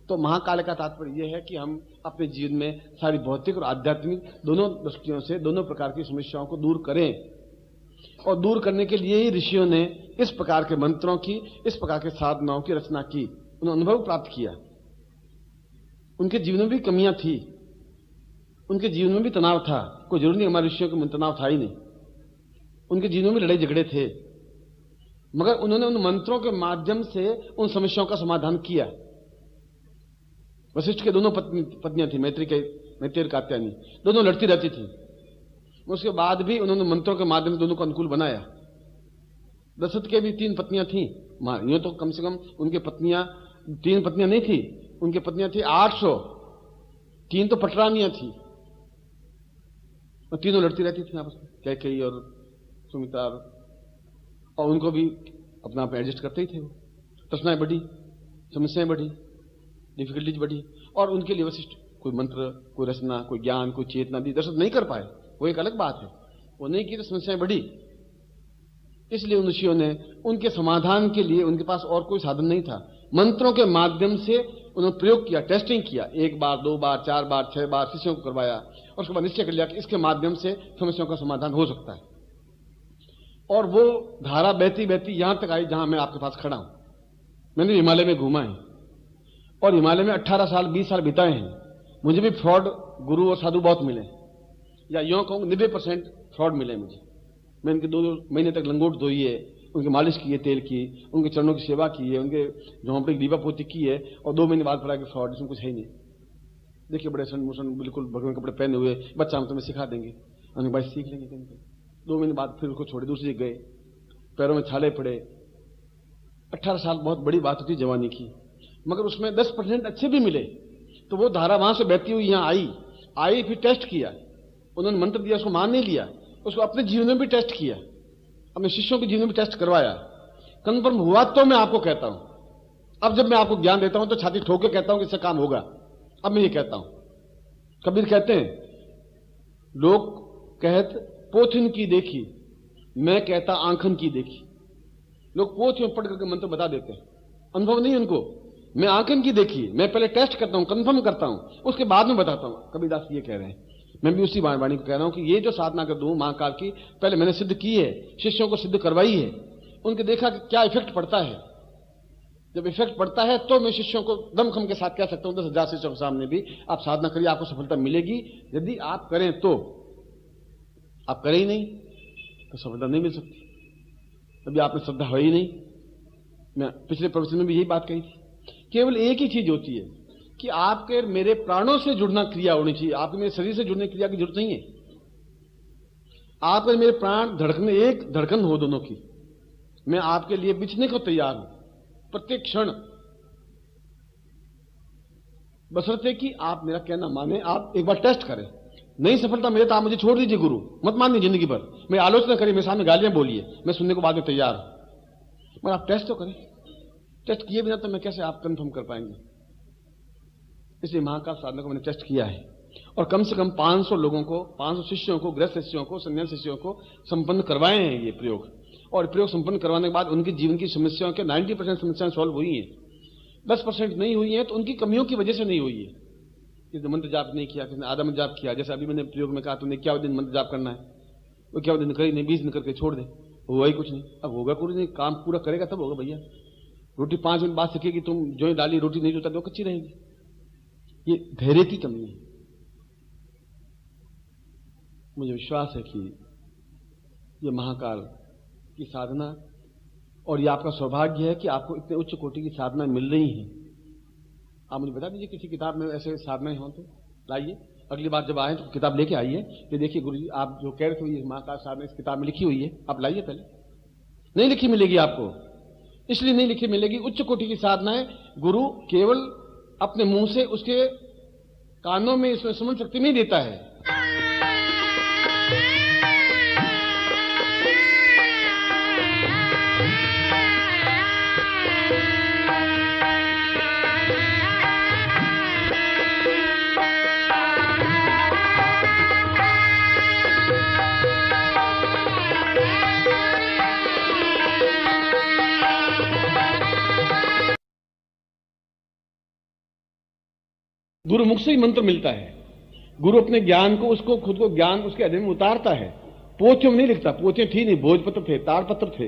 तो महाकाल का तात्पर्य यह है कि हम अपने जीवन में सारी भौतिक और आध्यात्मिक दोनों दृष्टियों से दोनों प्रकार की समस्याओं को दूर करें। और दूर करने के लिए ही ऋषियों ने इस प्रकार के मंत्रों की, इस प्रकार के साधनाओं की रचना की। उन्होंने अनुभव प्राप्त किया। उनके जीवन में भी कमियां थी, उनके जीवन में भी तनाव था। कोई जरूरी नहीं हमारे ऋषियों को तनाव था ही नहीं, उनके जीवन में लड़ाई झगड़े थे, मगर उन्होंने उन मंत्रों के माध्यम से उन समस्याओं का समाधान किया। वशिष्ठ के दोनों पत्नियां थी, मैत्री और कात्यायनी, दोनों लड़ती रहती थी। उसके बाद भी उन्होंने मंत्रों के माध्यम से दोनों को अनुकूल बनाया। दशरथ के भी 3 पत्नियां थी। यूं तो कम से कम उनके पत्नियां 3 पत्नियां नहीं थी, उनकी पत्नियां थी 800। 3 तो पटरानियां थी और तीनों लड़ती रहती थी आपस में, कैकेयी और सुमित्रा, और उनको भी अपना आप एडजस्ट करते ही थे। वो तृष्णाएं बढ़ी, समस्याएं बढ़ी, डिफिकल्टीज बढ़ी, और उनके लिए वशिष्ठ कोई मंत्र, कोई रचना, कोई ज्ञान, कोई चेतना दी दशरथ नहीं कर पाए। वो एक अलग बात है, वो नहीं की तो समस्याएं बढ़ी। इसलिए उन ऋषियों ने उनके समाधान के लिए, उनके पास और कोई साधन नहीं था, मंत्रों के माध्यम से उन्होंने प्रयोग किया, टेस्टिंग किया। 1 बार, 2 बार, 4 बार, 6 बार शिष्यों को करवाया और उसके बाद निश्चय कर लिया कि इसके माध्यम से समस्याओं का समाधान हो सकता है। और वो धारा बहती बहती यहां तक आई जहां मैं आपके पास खड़ा हूं। मैंने हिमालय में घूमा है और हिमालय में 18 साल 20 साल बिताए हैं। मुझे भी फ्रॉड गुरु और साधु बहुत मिले, या यूं कहूं 90% फ्रॉड मिले मुझे। मैं इनके 2 महीने तक लंगोट धोई है, उनकी मालिश की है तेल की, उनके चरणों की सेवा की है, उनके झोंपड़े की दीपा पोती की है, और 2 महीने बाद पड़ा कि फ्रॉड, इसमें कुछ है ही नहीं। देखिए बड़े सन मुसन बिल्कुल भगवान कपड़े पहने हुए, बच्चा हम तुम्हें सिखा देंगे, उन्हें भाई सीख लेंगे कहीं। 2 महीने बाद फिर उसको छोड़े, दूसरी जगह गए, पैरों में छाले पड़े। 18 साल बहुत बड़ी बात होती जवानी की, मगर उसमें 10% अच्छे भी मिले। तो वो धारा वहां से बहती हुई यहां आई, फिर टेस्ट किया, उन्होंने मंत्र दिया, उसको मान नहीं लिया, उसको अपने जीवन में भी टेस्ट किया, अपने शिष्यों के जीवन में भी टेस्ट करवाया, कन्फर्म हुआ तो मैं आपको कहता हूं। अब जब मैं आपको ज्ञान देता हूं तो छाती ठोक के कहता हूं कि इससे काम होगा। अब मैं ये कहता हूं, कबीर कहते हैं, लोग कहत पोथिन की देखी, मैं कहता आंखन की देखी। लोग पोथ में पढ़ करके मंत्र बता देते हैं, अनुभव नहीं उनको। मैं आंखन की देखी, मैं पहले टेस्ट करता हूं, कंफर्म करता हूं, उसके बाद में बताता हूं। कबीरदास ये कह रहे हैं, मैं भी उसी वाणी को कह रहा हूं कि ये जो साधना कर दूं महाकाल की, पहले मैंने सिद्ध की है, शिष्यों को सिद्ध करवाई है, उनके देखा कि क्या इफेक्ट पड़ता है। जब इफेक्ट पड़ता है तो मैं शिष्यों को दमखम के साथ कह सकता हूं 10,000 शिष्यों के सामने भी, आप साधना करिए, आपको सफलता मिलेगी। यदि आप करें तो, आप करें ही नहीं तो सफलता नहीं मिल सकती। अभी आप में श्रद्धा है ही नहीं। मैं पिछले प्रवचन में भी यही बात कही थी, केवल एक ही चीज होती है कि आपके मेरे प्राणों से जुड़ना क्रिया होनी चाहिए, आपके मेरे शरीर से जुड़ने क्रिया की जरूरत नहीं है। आपके मेरे प्राण धड़कने, एक धड़कन हो दोनों की, मैं आपके लिए बिछने को तैयार हूं प्रत्येक क्षण, बशर्ते कि आप मेरा कहना माने, आप एक बार टेस्ट करें। नहीं सफलता मिले तो आप मुझे छोड़ दीजिए, गुरु मत मानिए जिंदगी भर, मैं आलोचना करिए, मेरे सामने गालियां बोलिए, मैं सुनने को बाद में तैयार हूं, मगर आप टेस्ट तो करें। टेस्ट किए बिना तो मैं कैसे आप कंफर्म कर पाएंगे। इसलिए महाकाल साधना को मैंने टेस्ट किया है, और कम से कम 500 लोगों को, 500 शिष्यों को, गृहस्थ शिष्यों को, संन्यासी शिष्यों को संपन्न करवाए हैं ये प्रयोग। और प्रयोग संपन्न करवाने के बाद उनके जीवन की समस्याओं के 90% समस्याएं सॉल्व हुई हैं। 10% नहीं हुई हैं तो उनकी कमियों की वजह से नहीं हुई है। किसने मंत्र जाप नहीं किया, किसने आधा मंत्र जाप किया, जैसे अभी मैंने प्रयोग में कहा तुमने क्या दिन मंत्र जाप करना है, वो क्या दिन करी नहीं, 20 दिन करके छोड़ दे, हुआ ही कुछ नहीं। अब होगा कुछ नहीं, काम पूरा करेगा तब होगा भैया। रोटी 5 मिनट बाद सीखेगी, तुम जो डाली रोटी नहीं जोता तो कच्ची रहेगी। ये धैर्य की कमी है। मुझे विश्वास है कि ये महाकाल की साधना, और ये आपका सौभाग्य है कि आपको इतने उच्च कोटि की साधना मिल रही है। आप मुझे बता दीजिए किसी किताब में ऐसे साधनाएं हों तो लाइए, अगली बार जब आए तो किताब लेके आइए कि देखिए गुरु जी आप जो कह रहे थे ये महाकाल साधना इस किताब में लिखी हुई है, आप लाइए। पहले नहीं लिखी मिलेगी आपको, इसलिए नहीं लिखी मिलेगी। उच्च कोटि की साधनाएं गुरु केवल अपने मुंह से उसके कानों में इसमें समझ शक्ति नहीं देता है। गुरुमुख से ही मंत्र मिलता है। गुरु अपने ज्ञान को, उसको खुद को ज्ञान उसके हृदय में उतारता है। पोथियों में नहीं लिखता, पोथियां थी नहीं, भोजपत्र थे, ताड़पत्र थे,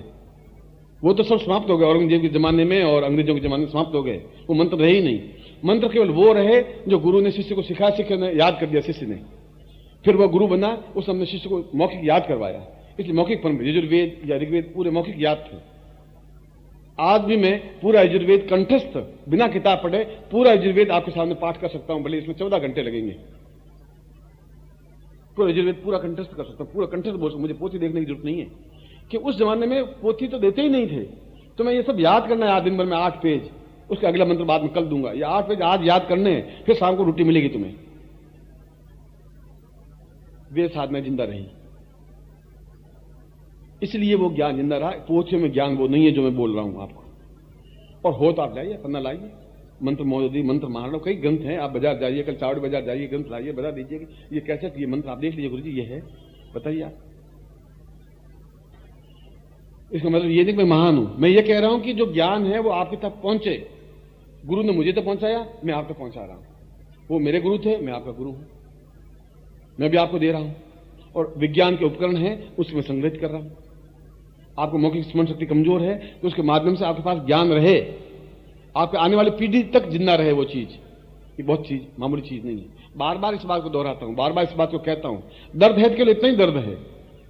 वो तो सब समाप्त हो गए औरंगजेब के जमाने में और अंग्रेजों के जमाने में समाप्त हो गए। वो मंत्र रहे ही नहीं। मंत्र केवल वो रहे जो गुरु ने शिष्य को सिखाया, शिष्य ने याद कर दिया, शिष्य ने फिर वह गुरु बना, उसने अपने शिष्य को मौखिक याद करवाया। इसलिए मौखिक परंपरा, यजुर्वेद या ऋग्वेद पूरे मौखिक याद थे। आज भी मैं पूरा यजुर्वेद कंठस्थ बिना किताब पढ़े पूरा यजुर्वेद आपके सामने पाठ कर सकता हूं, भले इसमें 14 घंटे लगेंगे। पूरा यजुर्वेद पूरा कंठस्थ कर सकता हूं, पूरा कंठस्थ बोल सकता हूं। मुझे पोथी देखने की जरूरत नहीं है कि उस जमाने में पोथी तो देते ही नहीं थे। तो मैं ये सब याद करना है आज दिन भर में 8 पेज, उसका अगला मंत्र बाद में कल दूंगा। ये 8 पेज आज याद करने हैं, फिर शाम को रोटी मिलेगी तुम्हें। वे साधना जिंदा रही, इसलिए वो ज्ञान जिंदा रहा। पोथियों में ज्ञान वो नहीं है जो मैं बोल रहा हूं आपको। और हो तो आप लाइए, पन्ना लाइए, मंत्र मौजूदी, मंत्र महाराणा, कई ग्रंथ हैं। आप बाजार जाइए, कल चावड़ी बाजार जाइए, ग्रंथ लाइए, बता दीजिए कि ये कैसे, ये मंत्र आप देख लीजिए गुरु जी ये है, बताइए आप। इसका मतलब ये नहीं कि मैं महान हूं, मैं ये कह रहा हूं कि जो ज्ञान है वो आपके तक पहुंचे। गुरु ने मुझे तो पहुंचाया, मैं आप तक पहुंचा रहा हूं। वो मेरे गुरु थे, मैं आपका गुरु हूं, मैं भी आपको दे रहा हूं। और विज्ञान के उपकरण हैं, उसमें संग्रहित कर रहा हूं। आपको मौखिक स्मरण शक्ति कमजोर है तो उसके माध्यम से आपके पास ज्ञान रहे, आपके आने वाली पीढ़ी तक जिंदा रहे वो चीज। ये बहुत चीज, मामूली चीज नहीं है। बार बार इस बात को दोहराता हूं, बार बार इस बात को कहता हूं। दर्द है केवल इतना ही दर्द है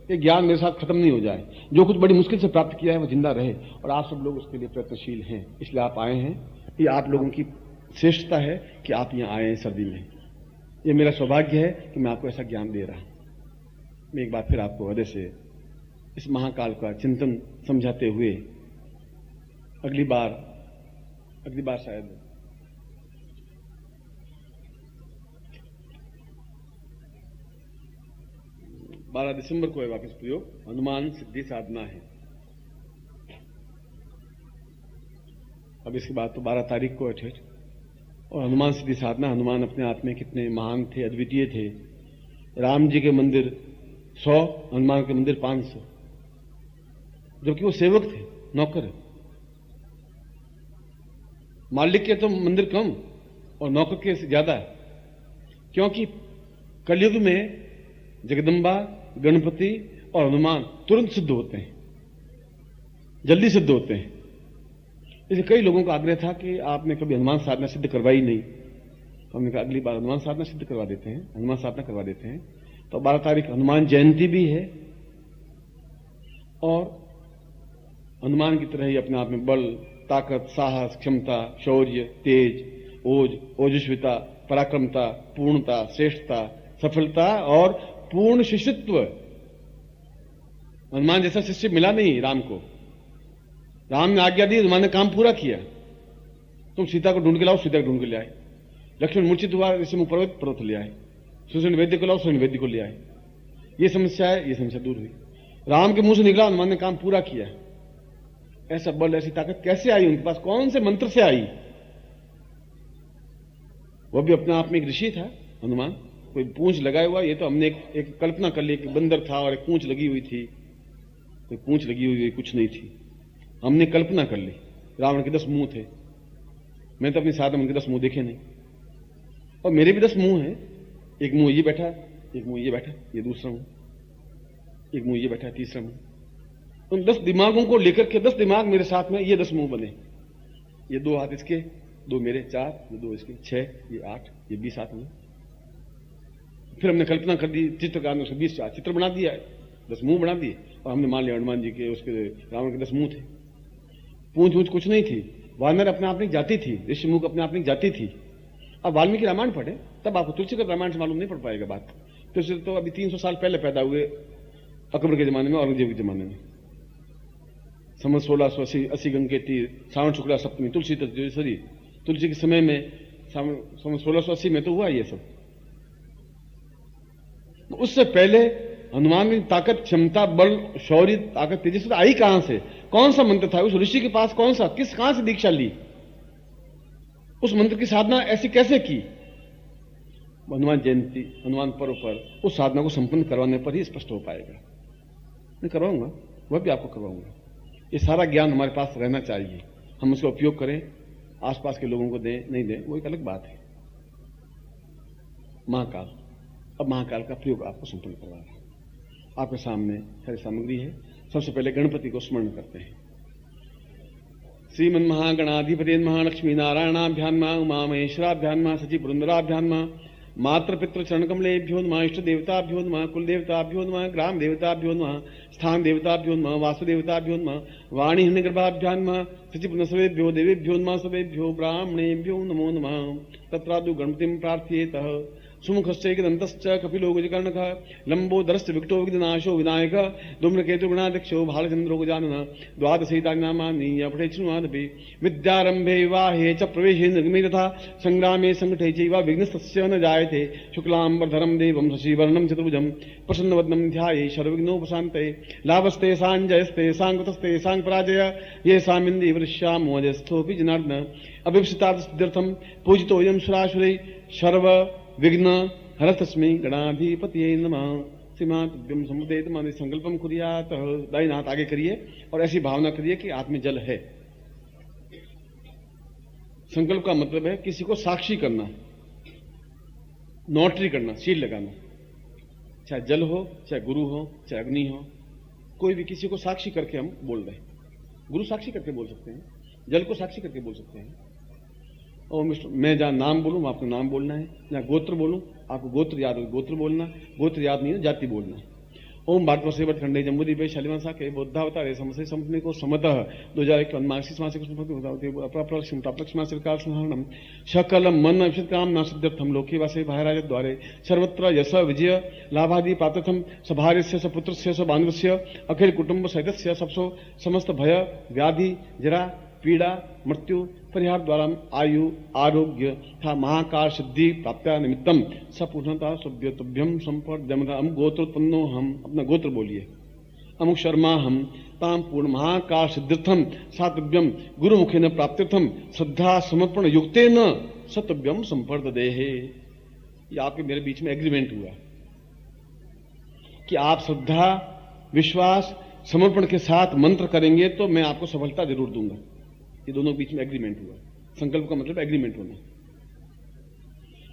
कि ज्ञान मेरे साथ खत्म नहीं हो जाए। जो कुछ बड़ी मुश्किल से प्राप्त किया है वो जिंदा रहे, और आप सब लोग उसके लिए प्रयत्नशील हैं, इसलिए आप आए हैं। ये आप लोगों की श्रेष्ठता है कि आप यहां आए हैं सर्दी में। ये मेरा सौभाग्य है कि मैं आपको ऐसा ज्ञान दे रहा हूं। मैं एक बार फिर आपको हृदय से इस महाकाल का चिंतन समझाते हुए अगली बार शायद 12 दिसंबर को है वापस प्रयोग, हनुमान सिद्धि साधना है। अब इसके बाद तो 12 तारीख को है। और हनुमान सिद्धि साधना, हनुमान अपने आप में कितने महान थे, अद्वितीय थे। राम जी के मंदिर 100, हनुमान के मंदिर 500, जबकि वो सेवक थे, नौकर। मालिक के तो मंदिर कम और नौकर के ज्यादा है, क्योंकि कलयुग में जगदम्बा, गणपति और हनुमान तुरंत सिद्ध होते हैं, जल्दी सिद्ध होते हैं। इसलिए कई लोगों का आग्रह था कि आपने कभी हनुमान साधना सिद्ध करवाई नहीं, तो हमने कहा अगली बार हनुमान साधना सिद्ध करवा देते हैं, हनुमान साधना करवा देते हैं। तो 12 तारीख हनुमान जयंती भी है, और हनुमान की तरह ही अपने आप में बल, ताकत, साहस, क्षमता, शौर्य, तेज, ओजस्विता, पराक्रमता, पूर्णता, श्रेष्ठता, सफलता और पूर्ण शिष्यत्व। हनुमान जैसा शिष्य मिला नहीं राम को। राम ने आज्ञा दी, हनुमान ने काम पूरा किया। तुम सीता को ढूंढ के लाओ, सीता को ढूंढ के ले आए। लक्ष्मण मूर्छित हुआ, ऋषि पर्वत ले आए। सुषण वैद्य को लाओ, सुषण वैद्य को ले आए। ये समस्या है, ये समस्या दूर हुई। राम के मुंह से निकला, हनुमान ने काम पूरा किया। ऐसा बल, ऐसी ताकत कैसे आई उनके पास? कौन से मंत्र से आई? वह भी अपने आप में एक ऋषि था हनुमान। कोई पूंछ लगाया हुआ, ये तो हमने एक कल्पना कर ली कि बंदर था और एक पूंछ लगी हुई थी। कोई पूंछ लगी हुई कुछ नहीं थी, हमने कल्पना कर ली। रावण के 10 मुंह थे, मैं तो अपनी साधना में उनके 10 मुंह देखे नहीं, और मेरे भी 10 मुंह हैं। एक मुंह ये बैठा, एक मुंह ये बैठा, ये दूसरा मुंह, एक मुंह ये बैठा, तीसरा मुंह। उन 10 दिमागों को लेकर के 10 दिमाग मेरे साथ में, ये 10 मुंह बने। ये 2 हाथ इसके, 2 मेरे, 4, ये 2 इसके, 6, ये 8, ये 20 हाथ में। फिर हमने कल्पना कर दी, चित्रकार ने 20 चित्र बना दिया, 10 मुंह बना दिए, और हमने मान लिया हनुमान जी के, उसके रावण के 10 मुंह थे। पूंछ वूंछ कुछ नहीं थी। वानर अपने आप में जाति थी, ऋषिमुख अपने आप में जाति थी। अब वाल्मीकि रामायण पढ़े तब आपको तुलसी का रामायण से मालूम नहीं पड़ पाएगा बात। तुलसी तो अभी 300 साल पहले पैदा हुए, अकबर के जमाने में, औरंगजेब के जमाने में। संवत 1680 गंग के तीर, श्रावण शुक्ला सप्तमी, तुलसी तत्सरी। तुलसी के समय में संवत 1680 में तो हुआ ये सब। उससे पहले हनुमान की ताकत, क्षमता, बल, शौर्य, ताकत, तेजस्वी आई कहां से? कौन सा मंत्र था उस ऋषि के पास? कौन सा, कहां से दीक्षा ली? उस मंत्र की साधना ऐसी कैसे की? हनुमान जयंती, हनुमान पर्व पर उस साधना को संपन्न करवाने पर ही स्पष्ट हो पाएगा। मैं करवाऊंगा, वह भी आपको करवाऊंगा। ये सारा ज्ञान हमारे पास रहना चाहिए, हम उसका उपयोग करें, आसपास के लोगों को दें नहीं दें वो एक अलग बात है। महाकाल, अब महाकाल का प्रयोग आपको संपन्न करवा रहा है। आपके सामने सारी सामग्री है। सबसे पहले गणपति को स्मरण करते हैं। श्रीमन महागणाधिपति महालक्ष्मी नारायणाभ्याम उमा महेश्वराभ्याम सचिव पुरंदराभ्याम मातृ पितृ चरण कमलेभ्यो नमः, इष्ट देवताभ्यो नमः, कुल देवताभ्यो नमः, ग्राम देवताभ्यो नमः, स्थान देवताभ्यो नमः, वासुदेवताभ्यो नमः, वाणी हिरण्यगर्भाभ्यां नमः, सचिव सर्वेभ्यो देवेभ्यो नमः, सर्वेभ्यो ब्राह्मणेभ्यो नमो नमः। तत्रादु गणपतिं प्रार्थयेतः। सुमुखश्चैकदन्तश्च कपिलो गजकर्णकः लम्बोदरश्च विकटो विघ्ननाशो विनायकः धूम्रकेतु गणाध्यक्षो भालचन्द्रो गजाननः द्वादशैतानि पठेच्छृण्वादपि विद्यारम्भे विवाहे च प्रवेशे निर्गमे तथा संग्रामे संकटे चैव विघ्नस्तस्य न जायते। शुक्लाम्बरधरं देवं शशिवर्णं चतुर्भुजं प्रसन्नवदनं ध्याये सर्वविघ्नोपशान्तये। लाभस्ते साञ्जयस्ते साङ्कृतस्ते साङ्पराजय ये सामिन्दीवृष्यामोजस्थोऽपि जनार्दन। अभिप्सितार्थं पूजितोऽयं सुरासुरै सर्व विघ्न हरतस्मै गणाधिपतये नमः। श्रीमाद्यम समुदेत माने संकल्पम कुर्यात। दाहिना हाथ आगे करिए और ऐसी भावना करिए कि हाथ में जल है। संकल्प का मतलब है किसी को साक्षी करना, नोटरी करना, सील लगाना। चाहे जल हो, चाहे गुरु हो, चाहे अग्नि हो, कोई भी किसी को साक्षी करके हम बोल रहे हैं। गुरु साक्षी करके बोल सकते हैं, जल को साक्षी करके बोल सकते हैं। और मैं जहां नाम बोलूं आपको नाम बोलना है, जहां गोत्र बोलूं आपको गोत्र याद हो, गोत्र बोलना, गोत्र याद नहीं है जाति बोलना। ओम भारतवर्षे खंडे जम्बूदीपे शालिवांसा के बौद्धावतारे समसे संपने को समतः 2051 मार्क्सिस मासिक अपराप्रक्षिमासिकाल सकलम मन अभिषित काम न सिद्ध्यर्थम लोके वासे भाईराज द्वारे सर्वत्र यश विजय लाभादि प्राप्तथम सभार्यस्य सपुत्रस्य सबान्धवस्य अखिल कुटुंब सहितस्य सबसो समस्त भय व्याधि जरा पीड़ा मृत्यु परिहार द्वारा आयु आरोग्य था महाकाल सिद्धि प्राप्त्या निमित्तम सपूर्णता सभ्यतुभ्यम संपर्दमता अमुक गोत्रोत्पन्नो हम अपना गोत्र बोलिए अमुक शर्मा हम ताम पूर्ण महाकाल सिद्ध्यर्थम सातव्यम गुरुमुखे न प्राप्त्यर्थम श्रद्धा समर्पण युक्ते न सतव्यम संपर्द देहे। ये आपके मेरे बीच में एग्रीमेंट हुआ कि आप श्रद्धा विश्वास समर्पण के साथ मंत्र करेंगे तो मैं आपको सफलता जरूर दूंगा। ये दोनों बीच में एग्रीमेंट हुआ। संकल्प का मतलब एग्रीमेंट होना।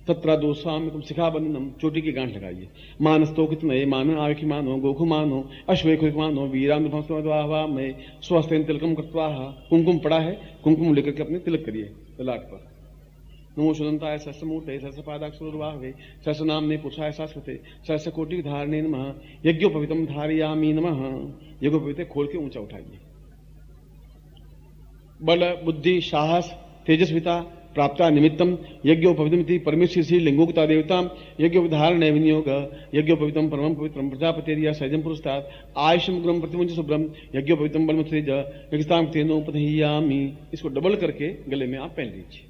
तत्रा दोषाम तुम शिखा बंधनम, चोटी की गांठ लगाइए। मानस्तो कितने मान आवेखी मानो गोखु मानो अश्वेख मानो वीराम में स्वस्तेन तिलकम कृत्वा, कुमकुम पड़ा है कुमकुम लेकर के अपने तिलक करिए ललाट पर। नमो सुदंताय सहस्रमूर्ते सहस्रपादाक्षरवाहवे सहस्र नाम ने पुरुषाय शाश्वते सहस्र कोटि धारणे नमः। यज्ञोपवीतम धारयामि नमः। यज्ञोपवीत खोल के ऊंचा उठाइए। बल बुद्धि साहस तेजस्विता प्राप्ता निमित्तम यज्ञोपवीतमिति परमेश्वर श्री लिंगोक्ता देवता यज्ञोपधारण विनियोग यज्ञोपवीतम परमं पवित्रम प्रजापतिरिया सहजम पुरस्तात् आयुषम ग्रम प्रतिमुंज शुभ्रम यज्ञोपवीतम बलमत्रेज यज्ञताम तेनोपदहियामि। इसको डबल करके गले में आप पहन लीजिए।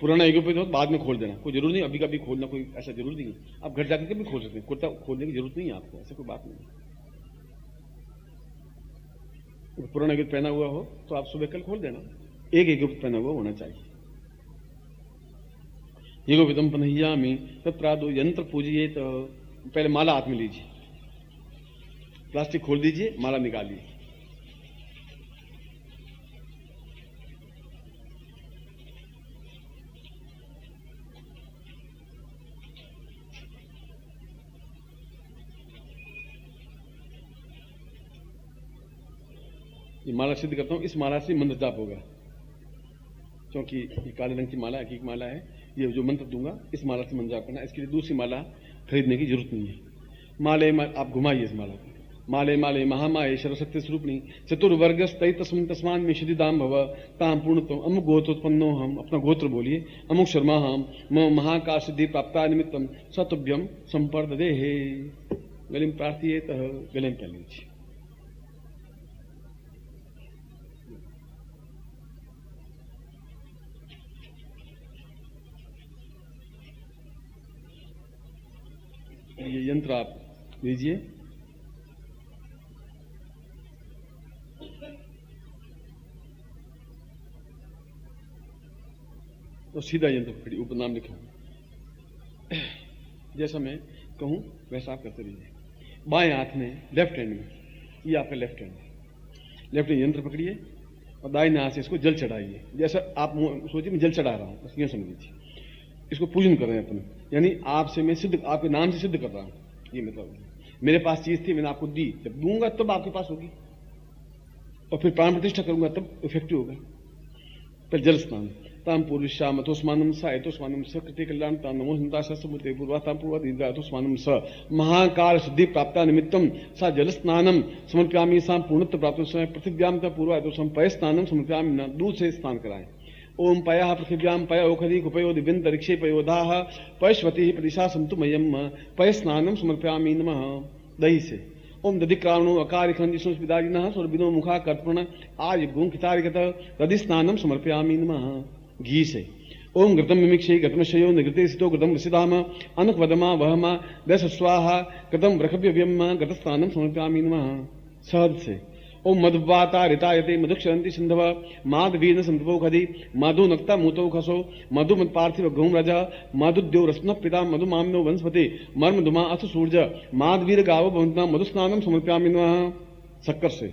पुराना यज्ञोपवीत बाद में खोल देना, कोई जरूर नहीं अभी कभी खोलना, कोई ऐसा जरूर नहीं है। आप घर जाकर के भी खोल सकते हैं, कुर्ता खोलने की जरूरत नहीं है आपको, ऐसा कोई बात नहीं है। पुराना युद्ध पहना हुआ हो तो आप सुबह कल खोल देना। एक युद्ध पहना हुआ होना चाहिए। ये विदम पनहियामी तत्रादो यंत्र पूजिए। तो पहले माला हाथ में लीजिए, प्लास्टिक खोल दीजिए, माला निकालिए। ये माला सिद्ध करता हूं। इस माला से मंत्र जाप होगा, क्योंकि ये काले रंग की माला हकीक माला है। ये जो मंत्र दूंगा इस माला से मंत्र जाप करना। इसके लिए दूसरी माला खरीदने की जरूरत नहीं है। माले आप घुमाइए इस माला को। माले माले महामाये सर्वशक्ति स्वरूपणी चतुर्वर्ग तस्मान में श्रीदाम भव ताम पूर्णतम अमुक गोत्रोत्पन्नो हम, अपना गोत्र बोलिए। अमुक शर्मा हम महाकाल सिद्धि प्राप्ता निमित्तम सतुभ्यम संपर्द दे। गले में प्रार्थिए गले में पहन लीजिए। ये यंत्र आप लीजिए। तो सीधा यंत्र पकड़िए, ऊपर नाम लिखा जैसा मैं कहूं वैसा आप करते रहिए। बाएं हाथ में लेफ्ट हैंड में, ये आपका लेफ्ट हैंड है। लेफ्ट हैंड यंत्र पकड़िए और दाहिने हाथ से इसको जल चढ़ाइए। जैसा आप सोचिए मैं जल चढ़ा रहा हूं, बस यूं समझ लीजिए। इसको पूजन कर रहे हैं अपने, यानी आपसे मैं सिद्ध, आपके नाम से सिद्ध कर रहा हूं। ये मतलब मेरे पास चीज थी, मैंने आपको दी, जब दूंगा तब आपके पास होगी, और फिर प्राण प्रतिष्ठा करूंगा तब इफेक्टिव होगा। फिर जल स्नान ताम पूर्विश्याम अथोस्मानम स एतोस्मानम स कृते कल्याण ताम नमो हंता समुते पूर्वाताम पूर्वादीर्घ अथोस्मानम स महाकाल सिद्धि प्राप्ता निमित्तम सा जल स्नानम समर्पयामि सा पूर्णत्व प्राप्त समय पृथिव्याम तथा पूर्वा एतोसम पय स्नानम समर्पयामि न। दूध से स्नान कराएं। ओम पयः पृथिव्याम पय ओखधि कुपयो दिव्यंतरिक्षे पयोधाः पयश्वती प्रदिशा सन्तु मयम् पय स्नानम समर्पयामि नमः। दही से ओम दधिक्रावणो अकारिखंडिशोस्पिदारिनः स्वर्बिनो मुखा कर्पण आज गुंखितारिगत दधि स्नानम समर्पयामि नमः। घी से ओम घृतम मिमिक्षे घृतमशयो निगृते सितो घृतम रसिदाम अनुक्वदमा वहमा दश स्वाहा घृतम वृखव्यव्यम घृत स्नानम समर्पयामि नमः। शहद से ओम मधुवाता ऋतायते मधुक्षरंति सिंधव माधवीन संतवो खदि मधु नक्ता मूतो खसो मधु मत पार्थिव गौम राजा मधुद्यो रत्न पिता मधु मामनो वंशपति मर्म धुमा अथ सूर्य माधवीर गाव भवंतना मधु स्नानम समर्पयामि नमः। शक्कर से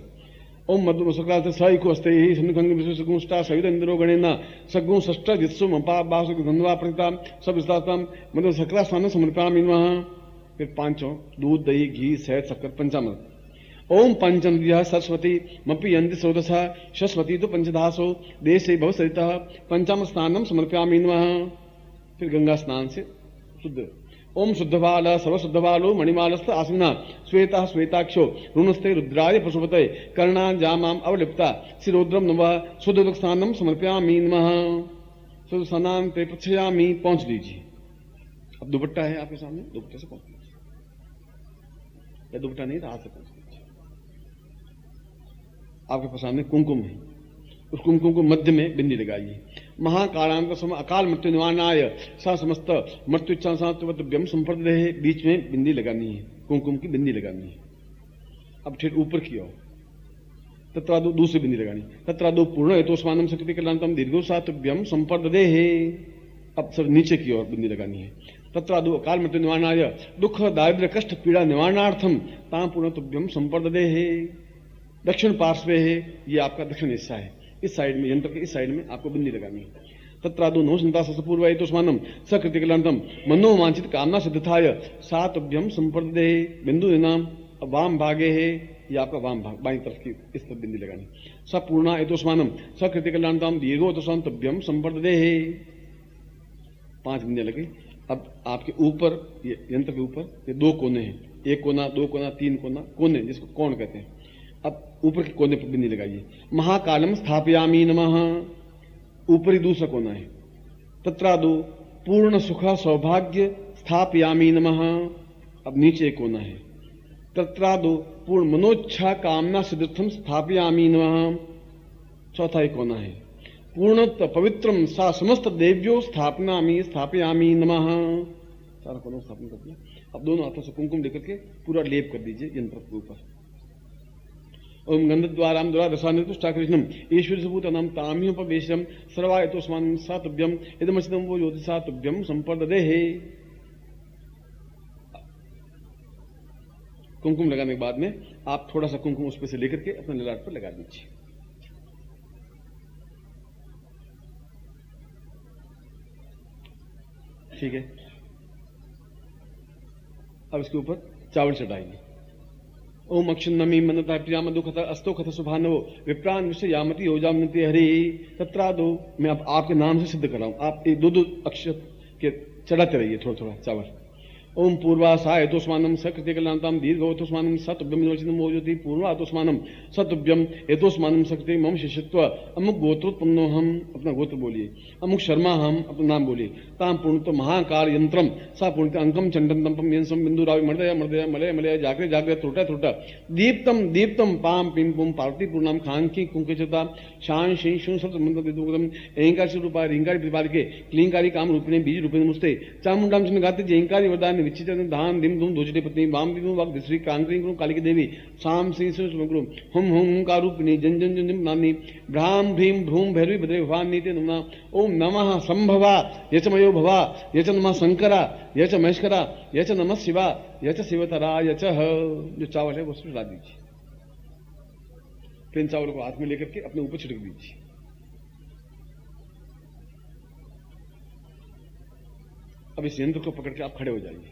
ओम मधु सक्रात सइको अस्ते ही सन्निखंग विश्व सगुंष्टा सवित इंद्रो गणेन सगुं षष्ठ जित्सु मपा बासु धनवा प्रताम सब विस्तारताम मधु सक्रा स्नानम समर्पयामि नमः। फिर पांचों दूध दही घी शहद शक्कर पंचामृत। ओम पंचन्द्रिय सरस्वती मपि यंति स्रोतसा सरस्वती तो पंचदासो देशे भव सरिता पंचाम स्नानम समर्पयामि नमः। फिर गंगा स्नान से शुद्ध ओम शुद्धबाल सर्वशुद्धबालो मणिमालस्थ आसीना श्वेता श्वेताक्षो रुणस्ते रुद्राय पशुपते कर्णांजामाम अवलिप्ता शिरोद्रम नमः शुद्धस्नानम समर्पयामि नमः शुद्धस्नान ते प्रक्षयामि। पहुंच लीजिए। अब दुपट्टा है आपके सामने, दुपट्टे से पहुंच लीजिए, या दुपट्टा नहीं तो हाथ से पहुंच लीजिए। आपके सामने कुमकुम है, उस कुमकुम को मध्य में बिंदी लगाइए। महाकालांत सम अकाल मृत्यु निवारणाय सा समस्त मृत्यु इच्छाव्यम संपर्द है, बीच में बिंदी लगानी है, कुमकुम की बिंदी लगानी है। अब ठीक ऊपर की ओर तत्रादो दूसरी बिंदी लगानी, तत्रादो पूर्ण हेतुष्मानम शक्ति कल्याणतम दीर्घो सातव्यम संपर्द है। अब सब नीचे की ओर बिंदी लगानी है। तत्रादो अकाल मृत्यु निवारणाय दुख दारिद्र्य कष्ट पीड़ा निवारणार्थम ताम पूर्णतुभ्यम संपर्द है। दक्षिण पार्श्व है, ये आपका दक्षिण हिस्सा है, इस साइड में, यंत्र के इस साइड में आपको बिंदी लगानी है। तत्रादो नो संता सपूर्वयतुष्मानम सकृति कल्याणतम मनोवांछित कामना सिद्धाय सातभ्यम संपर्दे। बिंदु नाम वाम भागे है, ये आपका वाम भाग, बाईं तरफ की इस तरफ बिंदी लगानी। सपूर्णा एतुष्मानम सकृति कल्याणतम दीर्घोतुष्मानतभ्यम संपर्दे है। 5 बिंदियां लगी। अब आपके ऊपर, ये यंत्र के ऊपर ये 2 कोने हैं, 1 कोना 2 कोना 3 कोना, कोने जिसको कोण कहते हैं। अब ऊपर के कोने पर बिंदी लगाइए। महाकालम स्थापयामी नमः, ऊपरी दूसरा कोना है। तत्रादो पूर्ण सुख सौभाग्य स्थापयामी नमः, अब नीचे एक कोना है। तत्रादो पूर्ण मनोच्छा कामना सिद्ध्यर्थम स्थापयामी नमः, चौथा एक कोना है। पूर्णत्व पवित्रम सा समस्त देव्यो स्थापयामी नमः, सारा कोना स्थापन कर दिया। अब दोनों हाथों से कुमकुम लेकर के पूरा लेप कर दीजिए यंत्र के ऊपर। ओम गंधद्वाराम द्वारा रसानितुष्टा कृष्णम ईश्वर सबूत नाम ताम्योपवेशम सर्वायतोस्मानं सातभ्यम इदमचिदम वो ज्योति सातभ्यम संपर्ददे है। कुमकुम लगाने के बाद में आप थोड़ा सा कुमकुम उस पे से लेकर के अपने ललाट पर लगा दीजिए। ठीक है। अब इसके ऊपर चावल चढ़ाइए। ओम अक्षुन्नमी मनता प्रियाम दुखत अस्तो कथ सुभानवो विप्रान विश्व यामति योजामति हरि। तत्रादो मैं अब आपके नाम से सिद्ध कर रहा हूं, आप 2-2 अक्षर के चढ़ाते रहिए थोड़ा थोड़ा चावल। ओम पूर्वासाय एतोस्मानम सकृति कल्याणताम दीर्घोतोस्मानम सतुभ्यम मोजति पूर्वातोस्मानम सतुभ्यम एतोस्मानम सकृति मम शिष्यत्व अमुक गोत्रोत्पन्नो हम, अपना गोत्र बोलिए। अमुक शर्मा हम, अपना नाम बोलिए। ताम पूर्णत्व महाकाल यंत्रम सा पूर्णत अंकम चंडनतम यंसम बिंदुरावि मर्दय मर्दय मलय मलय जागृ जागृ त्रुटा त्रुटा दीप्तम दीप्तम पाम पिम पुम पार्वती पूर्णाम खांकी कुंकचता शान श्री शून सप्त मंत्र विदुगम एंकार से रूपा रिंगारी विपाल के क्लींकारी काम रूपिणे बीज रूपिणे मुस्ते चामुंडाम चिन्ह गाते जयंकारी वरदान विचित्र धान दिम धूम दोजटे पत्नी वाम दिम वक्त दिश्री कांकरी गुरु काली की देवी शाम श्री गुरु हुम हुम कारूपिणी जन जन जन जन नानी भ्राम भीम भ्रूम भैरवी भद्रे भवान नीति नमः। ओम नमः संभवा यच मयो भवा यच नमः शंकरा यच महेश्वरा यच नमः शिवा यच शिवतरा यच। जो चावल है वो उसमें डाल दीजिए। फिर चावल को हाथ में लेकर के अपने ऊपर छिड़क दीजिए। अब इस यंत्र को पकड़ के आप खड़े हो जाइए।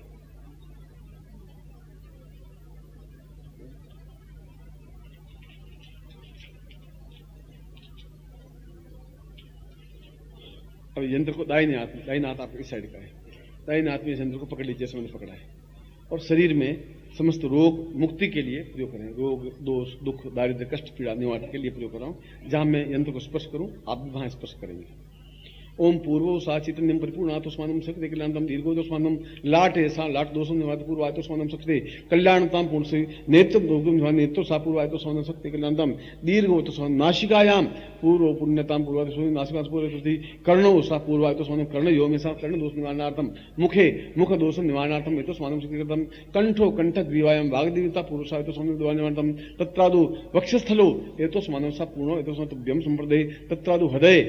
अब यंत्र को दाहिने हाथ आपके इस साइड का है, दाहिने हाथ में इस यंत्र को पकड़ लीजिए जैसे मैंने पकड़ा है, और शरीर में समस्त रोग मुक्ति के लिए प्रयोग करें। रोग दोष दुख दारिद्र्य कष्ट पीड़ा निवारण के लिए प्रयोग कर रहा हूं। जहां मैं यंत्र को स्पर्श करूं आप भी वहां स्पर्श करेंगे। ओम पूर्वो सा चैतन्यम परिपूर्णातोस्मानम शक्ति कल्याणतम दीर्घोतोस्मानम लाटे सा लाट दोषम निवात पूर्वायतोस्मानम शक्ति कल्याणतम पूर्ण से नेत्र दोगम निवात नेत्र सा पूर्वायतोस्मानम शक्ति कल्याणतम दीर्घोतोस्मान नासिकायाम पूर्व पुण्यताम पूर्वायतोस्मानम नासिका पूर्वति कर्णो सा पूर्वायतोस्मानम कर्ण यो में सा कर्ण दोष निवारणार्थम मुखे मुख दोष निवारणार्थम एतोस्मानम शक्ति कृतम कंठो कंठ ग्रीवायाम वाग्देवता पूर्वसायतोस्मानम निवारणार्थम तत्रादो वक्षस्थलो एतोस्मानम सा पूर्णो एतोस्मानम संप्रदे तत्रादो हृदय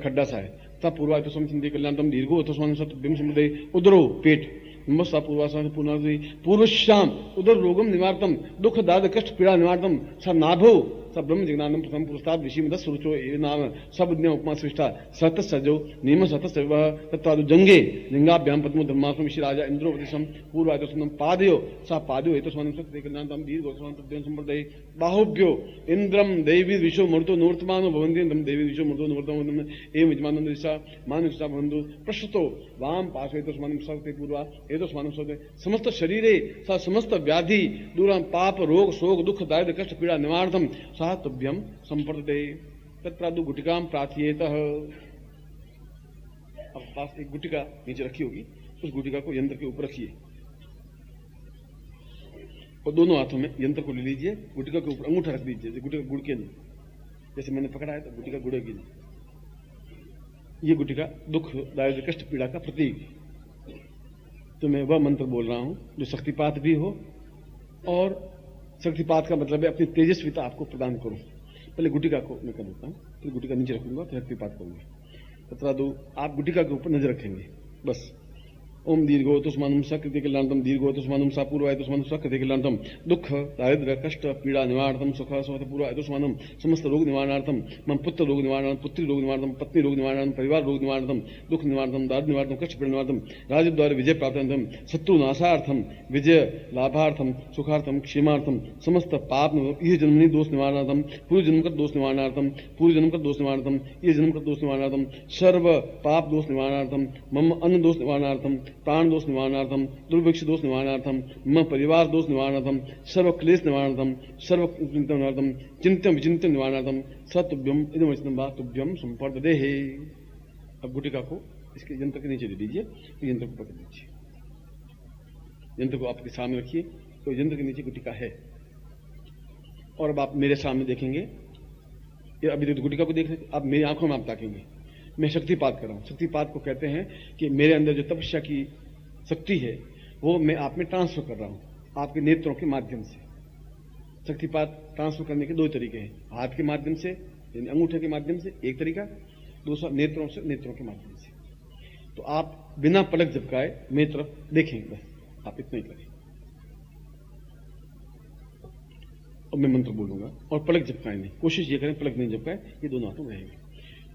खड्डा सा है पूर्वायतोस्मानम चिंती कल्याणतम दीर्घो एतोस्मानम सतुभ्यम संप्रदे उदरो पेट नमस्ता पूर्वासा पूर्णादि पूर्वश्याम उदर रोगम निवारतम दुख दाद कष्ट पीड़ा निवारतम सा नाभो स ब्रह्म जिज्ञानम प्रथम पुरस्ताद ऋषि मदस सुरुचो ये नाम सब उपमा सृष्टा सहत सजो नियम सहत सव तत्वादु जंगे लिंगाभ्याम पद्मो धर्मासम ऋषि राजा इंद्रोपतिशम पूर्वायतोस्मनं पादयो सा पादयो एतस्मनं सत्यकल्याणं दीर्घोस्मनं तद्देव संप्रदय बाहुभ्यो इंद्रम देवी विश्व मृतो नूर्तमानो भवन्ति इंद्रम देवी विश्व मृतो नूर्तमानो एवं यजमानं दिशा मानुषा बंधु प्रश्तो वाम पार्श्वेतस्मनं सत्य पूर्वा एतस्मनं सत्य समस्त शरीरे सा समस्त व्याधि दूरं पाप रोग शोक दुख दारिद्र्य कष्ट पीड़ा निवारणं सा तुभ्यं संप्रदते तत्प्रादु गुटिकां प्रार्थयेतः। अब पास एक गुटिका नीचे रखी होगी, उस गुटिका को यंत्र के ऊपर रखिए और दोनों हाथों में यंत्र को ले लीजिए, गुटिका के ऊपर अंगूठा रख दीजिए, गुटिका गुड़के नहीं, जैसे मैंने पकड़ा है तो गुटिका गुड़ेगी नहीं। ये गुटिका दुख दारिद्र्य कष्ट पीड़ा का प्रतीक है। तो मैं वह मंत्र बोल रहा हूं जो शक्तिपात भी हो, और शक्तिपात का मतलब है अपनी तेजस्विता आपको प्रदान करूं। पहले गुटिका को मैं कर देता हूं, फिर गुटिका नीचे रखूंगा, फिर शक्तिपात करूंगा। तथा दो आप गुटिका के ऊपर नजर रखेंगे बस। ओम दीर्घो तुष्मानुम सकृति कल्याणतम दीर्घो तुष्मानुम सा पूर्वाय तुष्मानुम सकृति कल्याणतम दुख दारिद्र्य कष्ट पीड़ा निवारणार्थम सुख सुख पूर्वाय तुष्मानुम समस्त रोग निवारणार्थम मम पुत्र रोग निवारण पुत्री रोग निवारणम पत्नी रोग निवारण परिवार रोग निवारणम दुख निवारणम दारिद्र्य निवारणम कष्ट पीड़ा निवारणम राजद्वार विजय प्राप्त्यर्थम शत्रु नाशार्थम विजय लाभार्थम सुखार्थम क्षेमार्थम समस्त पाप ये जन्मनि दोष निवारणार्थम पूर्व जन्म का दोष निवारणार्थम पूर्व जन्म का दोष निवारणार्थम ये जन्म का दोष निवारणार्थम सर्व पाप दोष निवारणार्थम मम अन्न दोष निवारणार्थम प्राण दोष निवारणार्थम दुर्भिक्ष दोष निवारणार्थम मम परिवार दोष निवारणार्थम सर्व क्लेश निवारणार्थम सर्व चिंतन निवारणार्थम चिंतन विचिंतन निवारणार्थम सतुभ्यम इदमवचनं वा तुभ्यम संपर्ददेहे। अब गुटिका को इसके यंत्र के नीचे दे दीजिए, तो यंत्र को पकड़ लीजिए, यंत्र को आपके सामने रखिए, तो यंत्र के नीचे गुटिका है। और अब आप मेरे सामने देखेंगे, ये अभी तो गुटिका को देख रहे, अब मेरी आंखों में आप ताकेंगे, मैं शक्तिपात कर रहा हूं। शक्तिपात को कहते हैं कि मेरे अंदर जो तपस्या की शक्ति है वो मैं आप में ट्रांसफर कर रहा हूं आपके नेत्रों के माध्यम से। शक्तिपात ट्रांसफर करने के दो तरीके हैं, हाथ के माध्यम से यानी अंगूठे के माध्यम से एक तरीका, दूसरा नेत्रों से, नेत्रों के माध्यम से। तो आप बिना पलक झपकाए मेरी तरफ देखेंगे, बस आप इतना ही करें। और मैं मंत्र बोलूंगा और पलक झपकाए नहीं, कोशिश ये करें पलक नहीं झपकाए, ये दोनों हाथों में रहेंगे।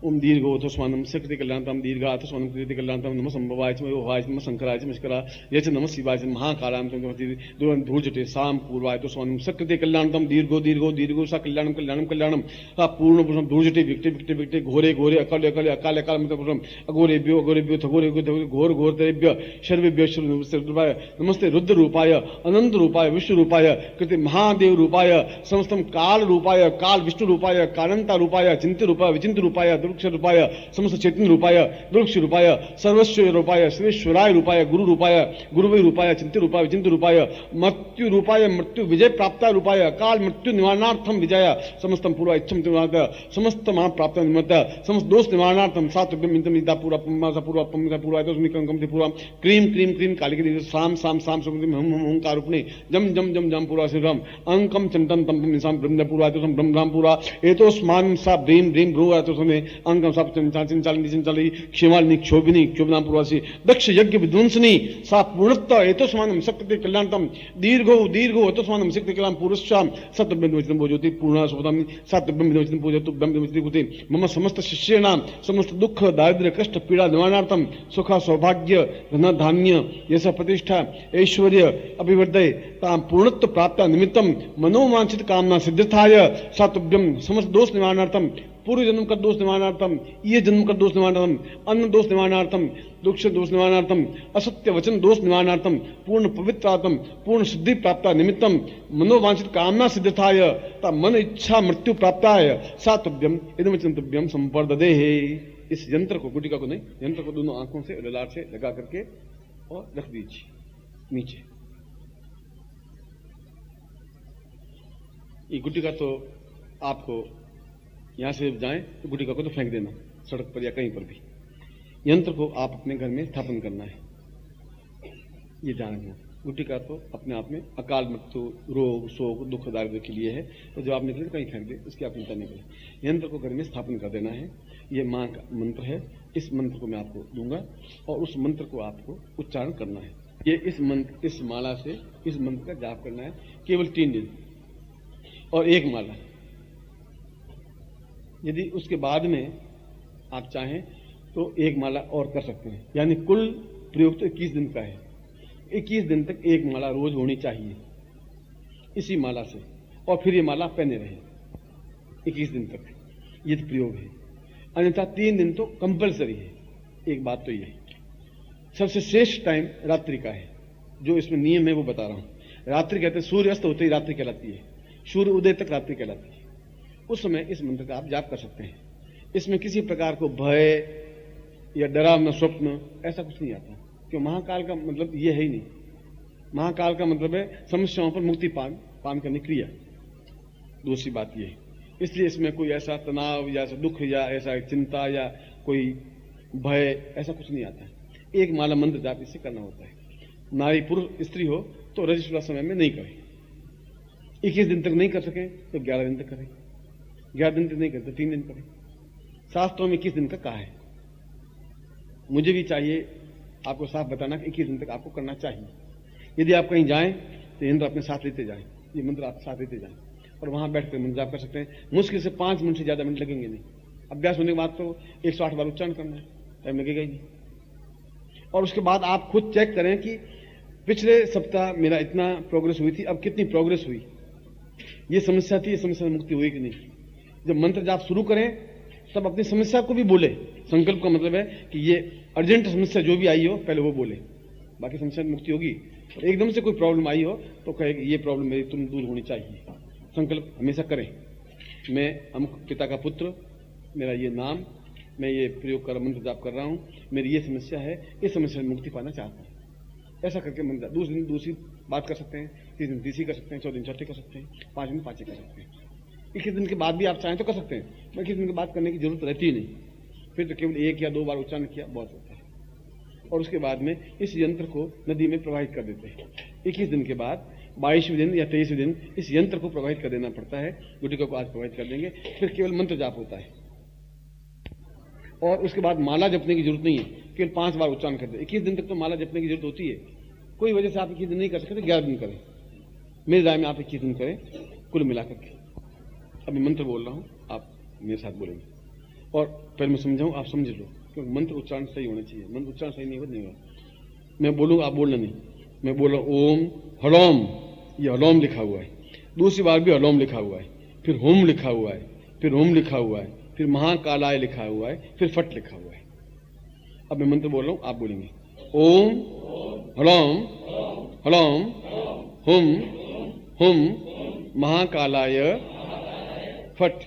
ओम दीर्घोथस्मानं सकृति कल्याणतम दीर्घाथस्मानं कृति कल्याणतम नमः संभवाय च मयोहाय च नमः शंकराय च मस्करा यच नमः शिवाय च महाकालाय च दुरं धूर्जटे साम पूर्वाय तो स्वानं सकृति कल्याणतम दीर्घो दीर्घो दीर्घो सा कल्याणम कल्याणम कल्याणम पूर्ण पुरुषम धूर्जटे विकटे विकटे विकटे घोरे घोरे अकाले अकाले अकाले अकाल मतलब पुरुषम अघोरेभ्यो अघोरेभ्यो थघोरे घोर घोरतेभ्य सर्वेभ्यो सर्वरूपाय नमस्ते रुद्र रूपाय अनंत रूपाय विश्व रूपाय कृति महादेव रूपाय समस्तम काल रूपाय काल विष्णु रूपाय कालंता रूपाय चिंत्य रूपाय विचिंत्य रूपाय दुर्क्ष रूपाय समस्त चैतन्य रूपाय दुर्क्ष रूपाय सर्वस्व रूपाय सर्वेश्वराय रूपाय गुरु रूपाय गुरुवै रूपाय चिंत्य रूपाय विचिंत्य रूपाय मृत्यु रूपाय मृत्यु विजय प्राप्ता रूपाय काल मृत्यु निवारणार्थम विजय समस्तम पूर्व इच्छम निवारणार्थ समस्त महा प्राप्त निमित्त समस्त दोष निवारणार्थम सात्विकम इंतम इदा पूरा पम्मा पूर्व पम्मा पूर्व आयतोस्मि कंकम से पूर्व क्रीम क्रीम क्रीम कालिक दिवस साम साम साम सुकृति हम हम ओंकार उपने जम जम जम जम पूर्व श्रीराम अंकम चंतन तम निशाम ब्रह्म पूर्व आयतोस्म ब्रह्म ब्रह्म पूरा एतोस्मान सा ब्रीम ब्रीम भ्रू आयतोस्मे अंकम सब चिंचालिनी चिंचाली क्षमालिनी क्षोभिनी क्षोभनाम पूर्वासी दक्ष यज्ञ विध्वंसनी सा पूर्णत्व एतोस्मानम शक्ति कल्याणतम दीर्घो दीर्घो एतोस्मानम शक्ति कल्याण पुरुषाम सत्यब्रह्मवचनं पूजयति पूर्णा सुपदामि सत्यब्रह्मवचनं पूजयतु ब्रह्मवचनं कुते मम समस्त शिष्याणां समस्त दुख दारिद्र्य कष्ट पीड़ा निवारणार्थम सुख सौभाग्य धन धान्य यश प्रतिष्ठा ऐश्वर्य अभिवर्धय ताम पूर्णत्व प्राप्त निमित्तम मनोवांछित कामना सिद्धाय सातुभ्यम समस्त दोष निवारणार्थम पूर्व जन्म का दोष निवारणार्थम ये जन्म का दोष निवारणार्थम अन्न दोष निवारणार्थम दुख दोष निवारणार्थम असत्य वचन दोष निवारणार्थम पूर्ण पवित्रार्थम पूर्ण सिद्धि प्राप्त निमित्तम मनोवांछित कामना सिद्धाय ता मन इच्छा मृत्यु प्राप्ताय सातुभ्यम इदमचंतुभ्यम संपर्ददेहे। इस यंत्र को गुटिका को नहीं, यंत्र को दोनों आंखों से ललाट से लगा करके और रख दीजिए नीचे। ये गुटिका तो आपको यहां से जाएं तो गुटिका को तो फेंक देना सड़क पर या कहीं पर भी। यंत्र को आप अपने घर में स्थापन करना है, ये जान रखना। गुटिका तो अपने आप में अकाल मृत्यु रोग शोक दुख दारिद्र्य के लिए है, तो जब आप निकले तो कहीं फेंक दे, इसकी आप चिंता नहीं करें। यंत्र को घर में स्थापन कर देना है। ये मां का मंत्र है, इस मंत्र को मैं आपको दूंगा और उस मंत्र को आपको उच्चारण करना है। ये इस मंत्र इस माला से इस मंत्र का जाप करना है केवल 3 दिन और 1 माला यदि उसके बाद में आप चाहें तो एक माला और कर सकते हैं, यानी कुल प्रयोग तो 21 दिन का है। 21 दिन तक एक माला रोज होनी चाहिए इसी माला से, और फिर ये माला पहने रहे 21 दिन तक, ये तो प्रयोग है। अन्यथा 3 दिन तो कंपलसरी है। एक बात तो ये है, सबसे श्रेष्ठ टाइम रात्रि का है, जो इसमें नियम है वो बता रहा हूं। रात्रि कहते हैं सूर्य अस्त होते ही रात्रि कहलाती है, सूर्य उदय तक रात्रि कहलाती है। उस समय इस मंत्र का आप जाप कर सकते हैं। इसमें किसी प्रकार को भय या डरावना स्वप्न ऐसा कुछ नहीं आता, क्यों महाकाल का मतलब ये है ही नहीं। महाकाल का मतलब है समस्याओं पर मुक्ति पान करने की क्रिया। दूसरी बात ये है, इसलिए इसमें कोई ऐसा तनाव या ऐसा दुख या ऐसा चिंता या कोई भय ऐसा कुछ नहीं आता। एक माला मंत्र जाप इससे करना होता है। नारी पुरुष स्त्री हो तो रजस्वला समय में नहीं करें। 21 दिन तक नहीं कर सकें तो 11 दिन तक करें, 11 दिन तक नहीं करते 3 दिन करें। शास्त्रों में 21 दिन का कहा है। मुझे भी चाहिए आपको साफ बताना कि 21 दिन तक आपको करना चाहिए। यदि आप कहीं जाएं तो यंत्र अपने साथ लेते जाएं, ये मंत्र आप साथ लेते जाएं और वहां बैठकर मंत्र जाप कर सकते हैं। मुश्किल से 5 मिनट से ज्यादा मिनट लगेंगे नहीं। अभ्यास होने के बाद तो 108 बार उच्चारण करना है, टाइम लगेगा ही नहीं। और उसके बाद आप खुद चेक करें कि पिछले सप्ताह मेरा इतना प्रोग्रेस हुई थी, अब कितनी प्रोग्रेस हुई। ये समस्या थी, ये समस्या मुक्ति हुई कि नहीं। जब मंत्र जाप शुरू करें तब अपनी समस्या को भी बोले। संकल्प का मतलब है कि ये अर्जेंट समस्या जो भी आई हो पहले वो बोले, बाकी समस्या मुक्ति होगी। और एकदम से कोई प्रॉब्लम आई हो तो कहे कि ये प्रॉब्लम मेरी तुम दूर होनी चाहिए। संकल्प हमेशा करें, मैं अमुक पिता का पुत्र, मेरा ये नाम, मैं ये प्रयोग कर मंत्र जाप कर रहा हूं, मेरी ये समस्या है, इस समस्या से मुक्ति पाना चाहता हूं। ऐसा करके मंत्र दूसरे दिन दूसरी बात कर सकते हैं, 3 दिन तीसरी कर सकते हैं, 4 दिन चौथी कर सकते हैं, 5 दिन पांचवी कर सकते हैं। 21 दिन के बाद भी आप चाहें तो कर सकते हैं। 21 दिन के बाद करने की जरूरत रहती ही नहीं, फिर तो केवल 1 या 2 बार उच्चारण किया बहुत होता है। और उसके बाद में इस यंत्र को नदी में प्रवाहित कर देते हैं। 21 दिन के बाद 22वें दिन या 23वें दिन इस यंत्र को प्रवाहित कर देना पड़ता है। गुटिका को आज प्रवाहित कर देंगे, फिर केवल मंत्र जाप होता है। और उसके बाद माला जपने की जरूरत नहीं है, केवल 5 बार उच्चारण कर दे। 21 दिन तक तो माला जपने की जरूरत होती है। कोई वजह से आप 21 दिन नहीं कर सकते तो 11 दिन करें। मेरी राय में आप 21 दिन करें कुल मिलाकर के। अभी मंत्र बोल रहा हूं, आप मेरे साथ बोलेंगे और पहले मैं समझाऊं, आप समझ लो, क्योंकि मंत्र उच्चारण सही होना चाहिए। मंत्र उच्चारण सही नहीं होगा। मैं बोलूंगा, आप बोलना नहीं। मैं बोल रहा हूं ओम हलोम, ये हलोम लिखा हुआ है। दूसरी बार भी हलोम लिखा हुआ है, फिर होम लिखा हुआ है, फिर होम लिखा हुआ है, फिर महाकालाय लिखा हुआ है, फिर फट लिखा हुआ है। अब मैं मंत्र बोल रहा हूं, आप बोलेंगे ओम हलोम हलोम हुम हुम महाकालाय फट।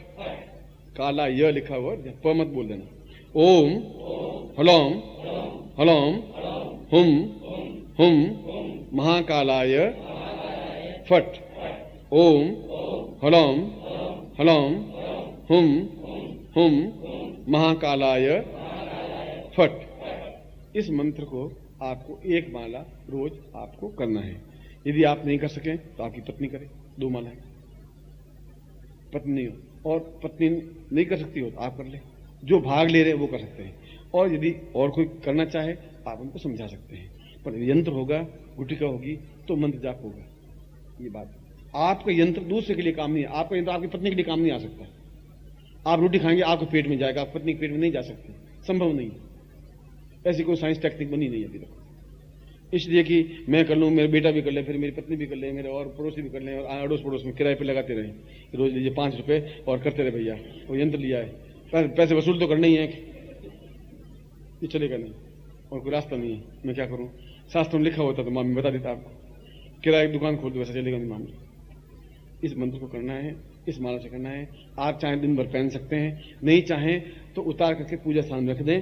काला य लिखा हुआ है, प मत बोल देना। ओम हलोम हलोम हुम हुम महाकालाय फट। ओम हलोम हलोम हुम हुम महाकालाय फट। इस मंत्र को आपको 1 माला रोज आपको करना है। यदि आप नहीं कर सकें तो आपकी पत्नी करे, 2 माला है। पत्नी नहीं हो और पत्नी नहीं कर सकती हो तो आप कर ले, जो भाग ले रहे हैं वो कर सकते हैं। और यदि और कोई करना चाहे आप उनको समझा सकते हैं। पर यंत्र होगा, गुटिका होगी तो मंत्र जाप होगा। ये बात, आपका यंत्र दूसरे के लिए काम नहीं है। आपका यंत्र आपकी पत्नी के लिए काम नहीं आ सकता। आप रोटी खाएंगे आपके पेट में जाएगा, आप पत्नी के पेट में नहीं जा सकते, संभव नहीं। ऐसी कोई साइंस टेक्निक बनी नहीं अभी तक। इसलिए कि मैं कर लूं, मेरा बेटा भी कर ले, फिर मेरी पत्नी भी कर ले, मेरे और पड़ोसी भी कर ले, और अड़ोस पड़ोस में किराए पे लगाते रहे, रोज लीजिए 5 रुपए और करते रहे भैया। वो यंत्र लिया है, पैसे वसूल तो करना ही है, ये चलेगा नहीं और कोई रास्ता नहीं है। मैं क्या करूं? शास्त्रों में लिखा होता तो मामी बता देता आपको, किराए की दुकान खोल दो, वैसा चलेगा नहीं मामला। इस मंत्र को करना है, इस माला से करना है। आप चाहें दिन भर पहन सकते हैं, नहीं चाहें तो उतार करके पूजा स्थान में रख दें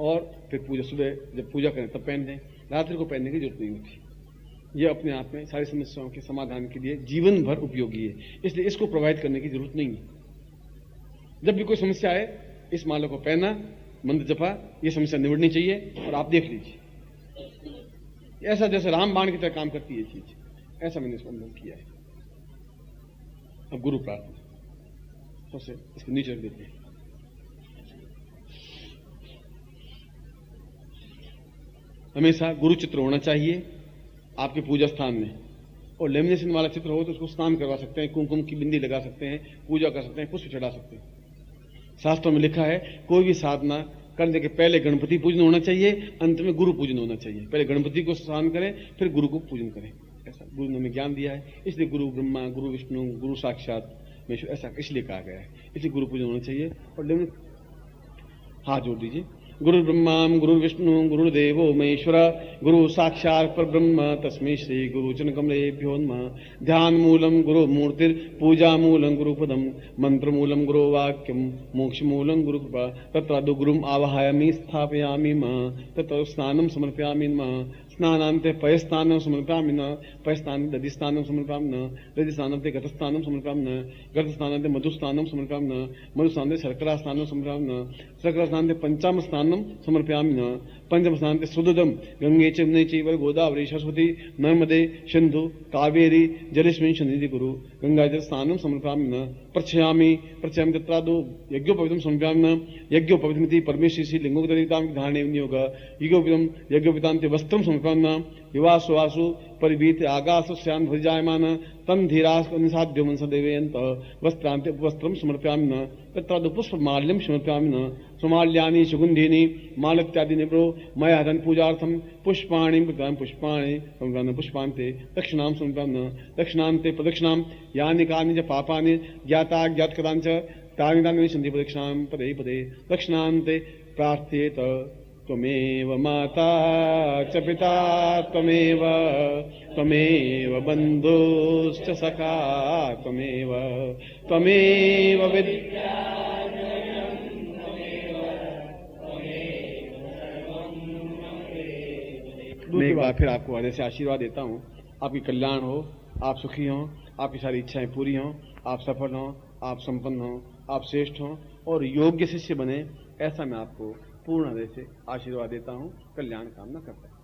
और फिर पूजा सुबह जब पूजा करें तब पहन दें। रात्रि को पहनने की जरूरत नहीं होती। यह अपने आप में सारी समस्याओं के समाधान के लिए जीवन भर उपयोगी है, इसलिए इसको प्रोवाइड करने की जरूरत नहीं है। जब भी कोई समस्या आए इस माला को पहना, मंत्र जपा, यह समस्या निवड़नी चाहिए और आप देख लीजिए ऐसा जैसे रामबाण की तरह काम करती है चीज। ऐसा मैंने इसको अनुभव किया है। अब गुरु प्रार्थना सबसे इसको नीचे रख देते हैं। हमेशा गुरु चित्र होना चाहिए आपके पूजा स्थान में, और लेमिनेशन वाला चित्र हो तो उसको स्नान करवा सकते हैं, कुमकुम की बिंदी लगा सकते हैं, पूजा कर सकते हैं, पुष्प चढ़ा सकते हैं। शास्त्रों में लिखा है कोई भी साधना करने के पहले गणपति पूजन होना चाहिए, अंत में गुरु पूजन होना चाहिए। पहले गणपति को स्नान करें, फिर गुरु को पूजन करें। ऐसा गुरु ने हमें ज्ञान दिया है, इसलिए गुरु ब्रह्मा, गुरु विष्णु, गुरु साक्षात महेश्वर, ऐसा इसलिए कहा गया है। इसलिए गुरु पूजन होना चाहिए। और हाथ जोड़ दीजिए। गुरु ब्रह्मा गुरु विष्णु गुरुदेवो महेश्वर गुरु साक्षात् परब्रह्म तस्मै श्री गुरु चरण कमलेभ्यो नमः। ध्यान मूलम गुरु मूर्तिर पूजा मूलम गुरुपदम मंत्र मूलम गुरु वाक्यम मोक्ष मूलम गुरु कृपा। तत्र गुरुम आवाहयामि स्थापयामि तत्र स्नानं समर्पयामि स्नानान्ते पयस्नानं समर्पयामि पयस्नान्ते दधिस्नानं समर्पयामि दधिस्नानान्ते घटस्नानं समर्पयामि घटस्नानान्ते मधुस्नानं समर्पयामि मधुस्नानान्ते शर्करा स्नानं समर्पयामि शर्करा स्नानान्ते पंचाम स्नानं समर्पयामि पंचम स्नानान्ते सुदुदम गंगे च यमुने चैव गोदावरी सरस्वती नर्मदे सिंधु कावेरी जलेस्मिन् सन्निधि कुरु। गंगाजल स्नानं समर्पयामि प्रक्षयामि तत्रादो यज्ञोपवीतं समर्पयामि यज्ञोपवीतमिति परमेश्वरी लिंगोपवीतां धारणे विनियोग यज्ञोपवीतान्ते वस्त्रं समर्पयामि विवासु वासु परिवीत आकाशस्यान् भुजायमान तन्धीरास निसाध्यो मनस देवयन्त वस्त्रान्ते वस्त्रं समर्पयामि तत्रादो पुष्पमाल्यं समर्पयामि सुमाल्यानि सुगन्धीनि मालत्यादीनि ब्रो मया धन पूजार्थं पुष्पाणि पुष्पाणि पुष्पान्ते दक्षिणां समर्पयामि दक्षिणान्ते प्रदक्षिणां यानि कानि च पापानि ज्ञाता ज्ञातकृतानि च तानि तानि सन्ति प्रदक्षिणां पदे पदे दक्षिणान्ते प्रार्थयेत। त्वमेव माता च पिता त्वमेव बन्धुश्च सखा त्वमेव विद्या। दूसरी बार फिर आपको हृदय से आशीर्वाद देता हूँ, आपकी कल्याण हो, आप सुखी हों, आपकी सारी इच्छाएं पूरी हों, आप सफल हों, आप संपन्न हों, आप श्रेष्ठ हों और योग्य शिष्य बने, ऐसा मैं आपको पूर्ण हृदय से आशीर्वाद देता हूँ, कल्याण कामना करता हूँ।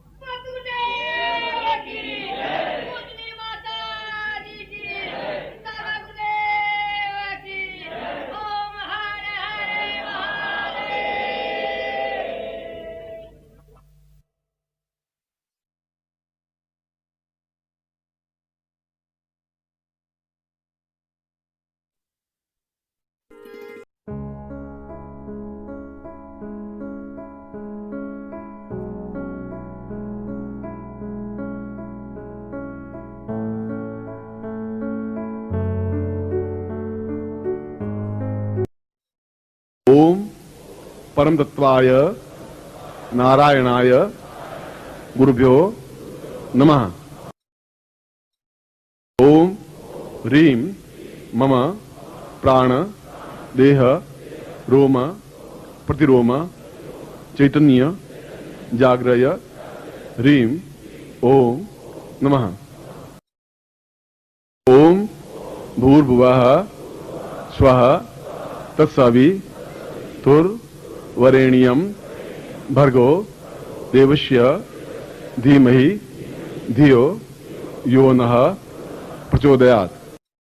ओम परम तत्वाय नारायणाय गुरुभ्यो नमः। ओम ह्रीं मम प्राण देह रोम प्रतिरोम चैतन्य जाग्रय ह्रीं ओम नमः। ओम भूर्भुवः स्वः तत्सवितुर्वरेण्यं भर्गो देवस्य धीमहि धियो यो नः प्रचोदयात्।